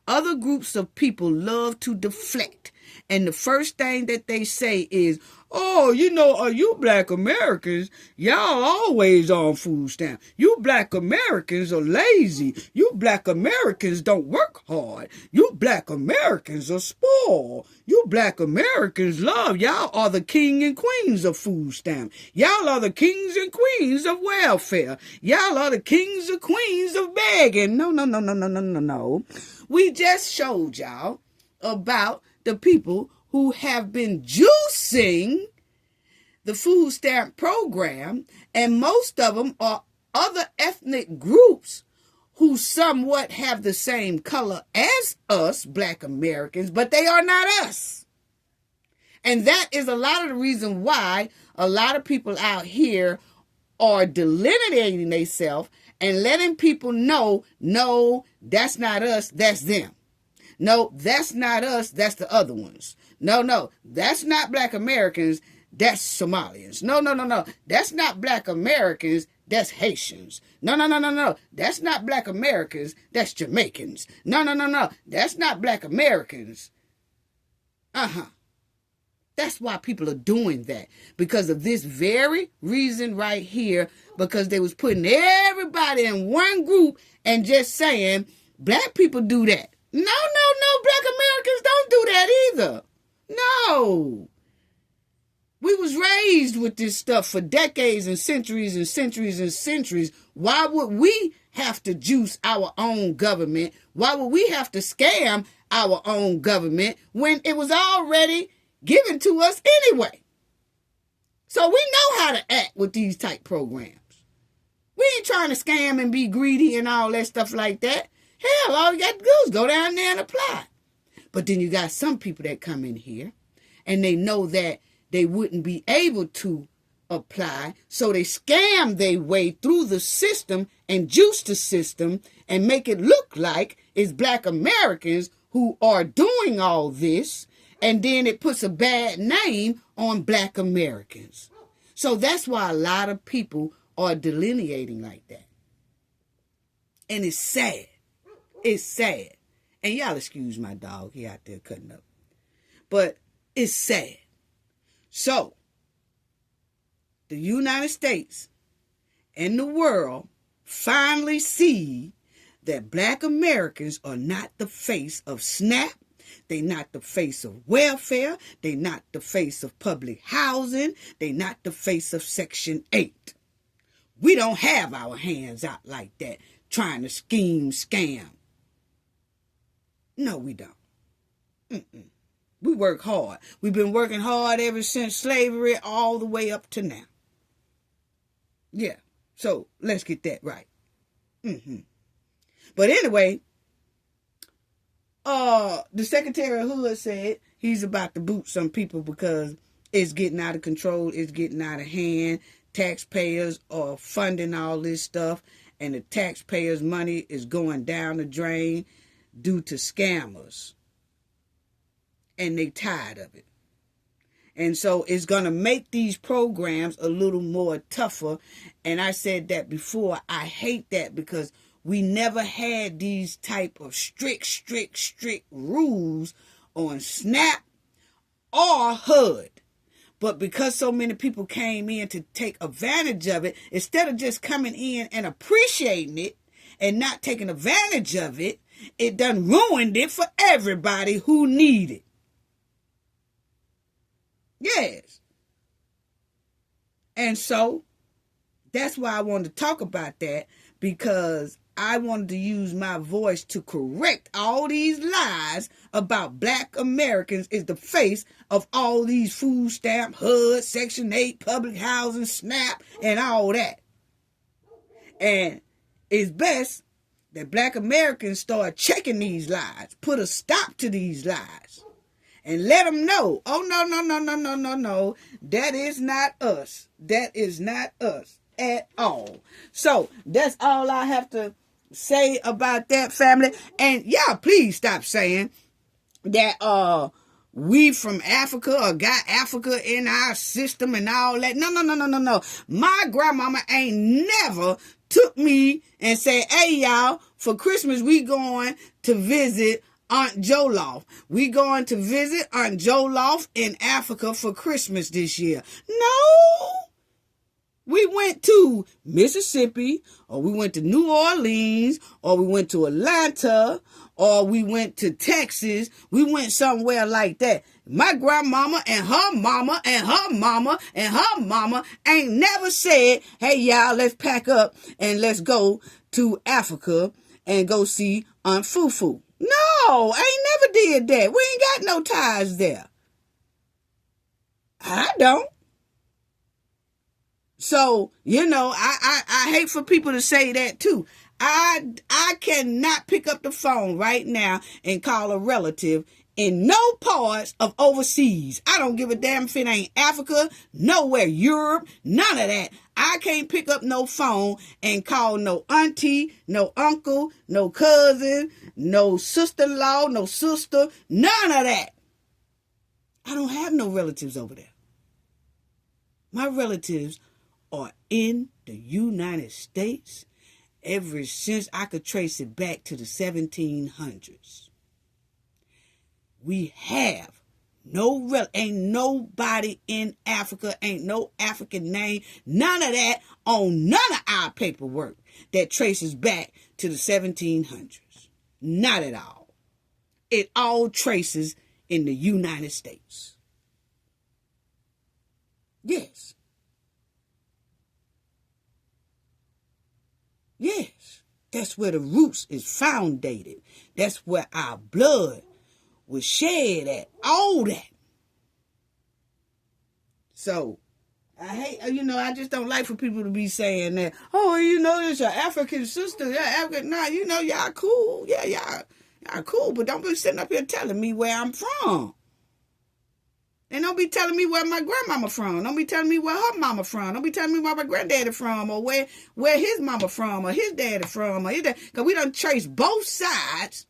Other groups of people love to deflect. And the first thing that they say is, oh, you Black Americans, y'all always on food stamps. You Black Americans are lazy. You Black Americans don't work hard. You Black Americans are spoiled. You Black Americans y'all are the king and queens of food stamps. Y'all are the kings and queens of welfare. Y'all are the kings and queens of begging. No. We just showed y'all about the people who have been juicing the food stamp program, and most of them are other ethnic groups who somewhat have the same color as us, Black Americans, but they are not us. And that is a lot of the reason why a lot of people out here are delineating themselves and letting people know, no, that's not us, that's them. No, that's not us, that's the other ones. No, that's not Black Americans, that's Somalians. No, that's not Black Americans, that's Haitians. No, that's not Black Americans, that's Jamaicans. No, that's not Black Americans, That's why people are doing that. Because of this very reason right here. Because they was putting everybody in one group and just saying, black people do that. No, black Americans don't do that either. No. We was raised with this stuff for decades and centuries and centuries and centuries. Why would we have to juice our own government? Why would we have to scam our own government when it was already given to us anyway? So we know how to act with these type programs. We ain't trying to scam and be greedy and all that stuff like that. Hell, all you got to do is go down there and apply. But then you got some people that come in here and they know that they wouldn't be able to apply, so they scam their way through the system and juice the system and make it look like it's black Americans who are doing all this, and then it puts a bad name on black Americans. So that's why a lot of people are delineating like that. And it's sad. It's sad. And y'all excuse my dog, he out there cutting up. But it's sad. So, the United States and the world finally see that black Americans are not the face of SNAP. They're not the face of welfare. They're not the face of public housing. They're not the face of Section 8. We don't have our hands out like that, trying to scheme, scam. No, we don't. We work hard. We've been working hard ever since slavery all the way up to now. Yeah, so let's get that right. But anyway, the Secretary of HUD said he's about to boot some people because it's getting out of control. It's getting out of hand. Taxpayers are funding all this stuff, and the taxpayers' money is going down the drain due to scammers. And they tired of it. And so it's going to make these programs a little more tougher. And I said that before. I hate that because we never had these type of strict rules on SNAP or HUD. But because so many people came in to take advantage of it, instead of just coming in and appreciating it and not taking advantage of it, it done ruined it for everybody who need it. Yes. And so that's why I wanted to talk about that, because I wanted to use my voice to correct all these lies about black Americans is the face of all these food stamp, HUD, Section 8, public housing, SNAP, and all that. And it's best that black Americans start checking these lies, put a stop to these lies. And let them know, oh, no. That is not us. That is not us at all. So that's all I have to say about that, family. And y'all, please stop saying that we from Africa or got Africa in our system and all that. No. My grandmama ain't never took me and said, hey, y'all, for Christmas we going to visit Aunt Jolof. We going to visit Aunt Jolof in Africa for Christmas this year. No. We went to Mississippi, or we went to New Orleans, or we went to Atlanta, or we went to Texas. We went somewhere like that. My grandmama and her mama and her mama and her mama ain't never said, hey, y'all, let's pack up and let's go to Africa and go see Aunt Fufu. No, I ain't never did that. We ain't got no ties there. I don't. So, I hate for people to say that too. I cannot pick up the phone right now and call a relative in no parts of overseas. I don't give a damn if it ain't Africa, nowhere, Europe, none of that. I can't pick up no phone and call no auntie, no uncle, no cousin, no sister-in-law, no sister, none of that. I don't have no relatives over there. My relatives are in the United States ever since I could trace it back to the 1700s. We have Ain't nobody in Africa, ain't no African name, none of that on none of our paperwork that traces back to the 1700s. Not at all. It all traces in the United States. Yes. Yes. That's where the roots is foundated. That's where our blood was shed at. All that. So, I hate, I just don't like for people to be saying that, oh, it's your African sister. Yeah, African. Nah, y'all cool. Yeah, y'all cool. But don't be sitting up here telling me where I'm from. And don't be telling me where my grandmama from. Don't be telling me where her mama from. Don't be telling me where my granddaddy from, or where his mama from, or his daddy from, or his dad. Because we done traced both sides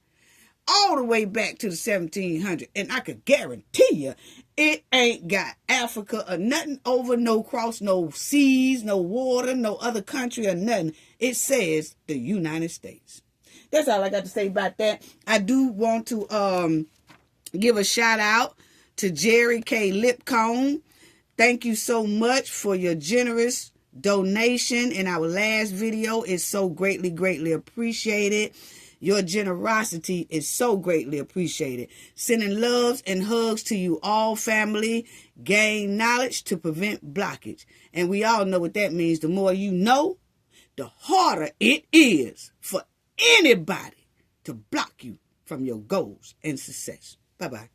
all the way back to the 1700s. And I could guarantee you, it ain't got Africa or nothing over, no cross, no seas, no water, no other country or nothing. It says the United States. That's all I got to say about that. I do want to give a shout out to Jerry K. Lipcomb. Thank you so much for your generous donation in our last video. It's so greatly, greatly appreciated. Your generosity is so greatly appreciated. Sending loves and hugs to you all, family. Gain knowledge to prevent blockage. And we all know what that means. The more you know, the harder it is for anybody to block you from your goals and success. Bye-bye.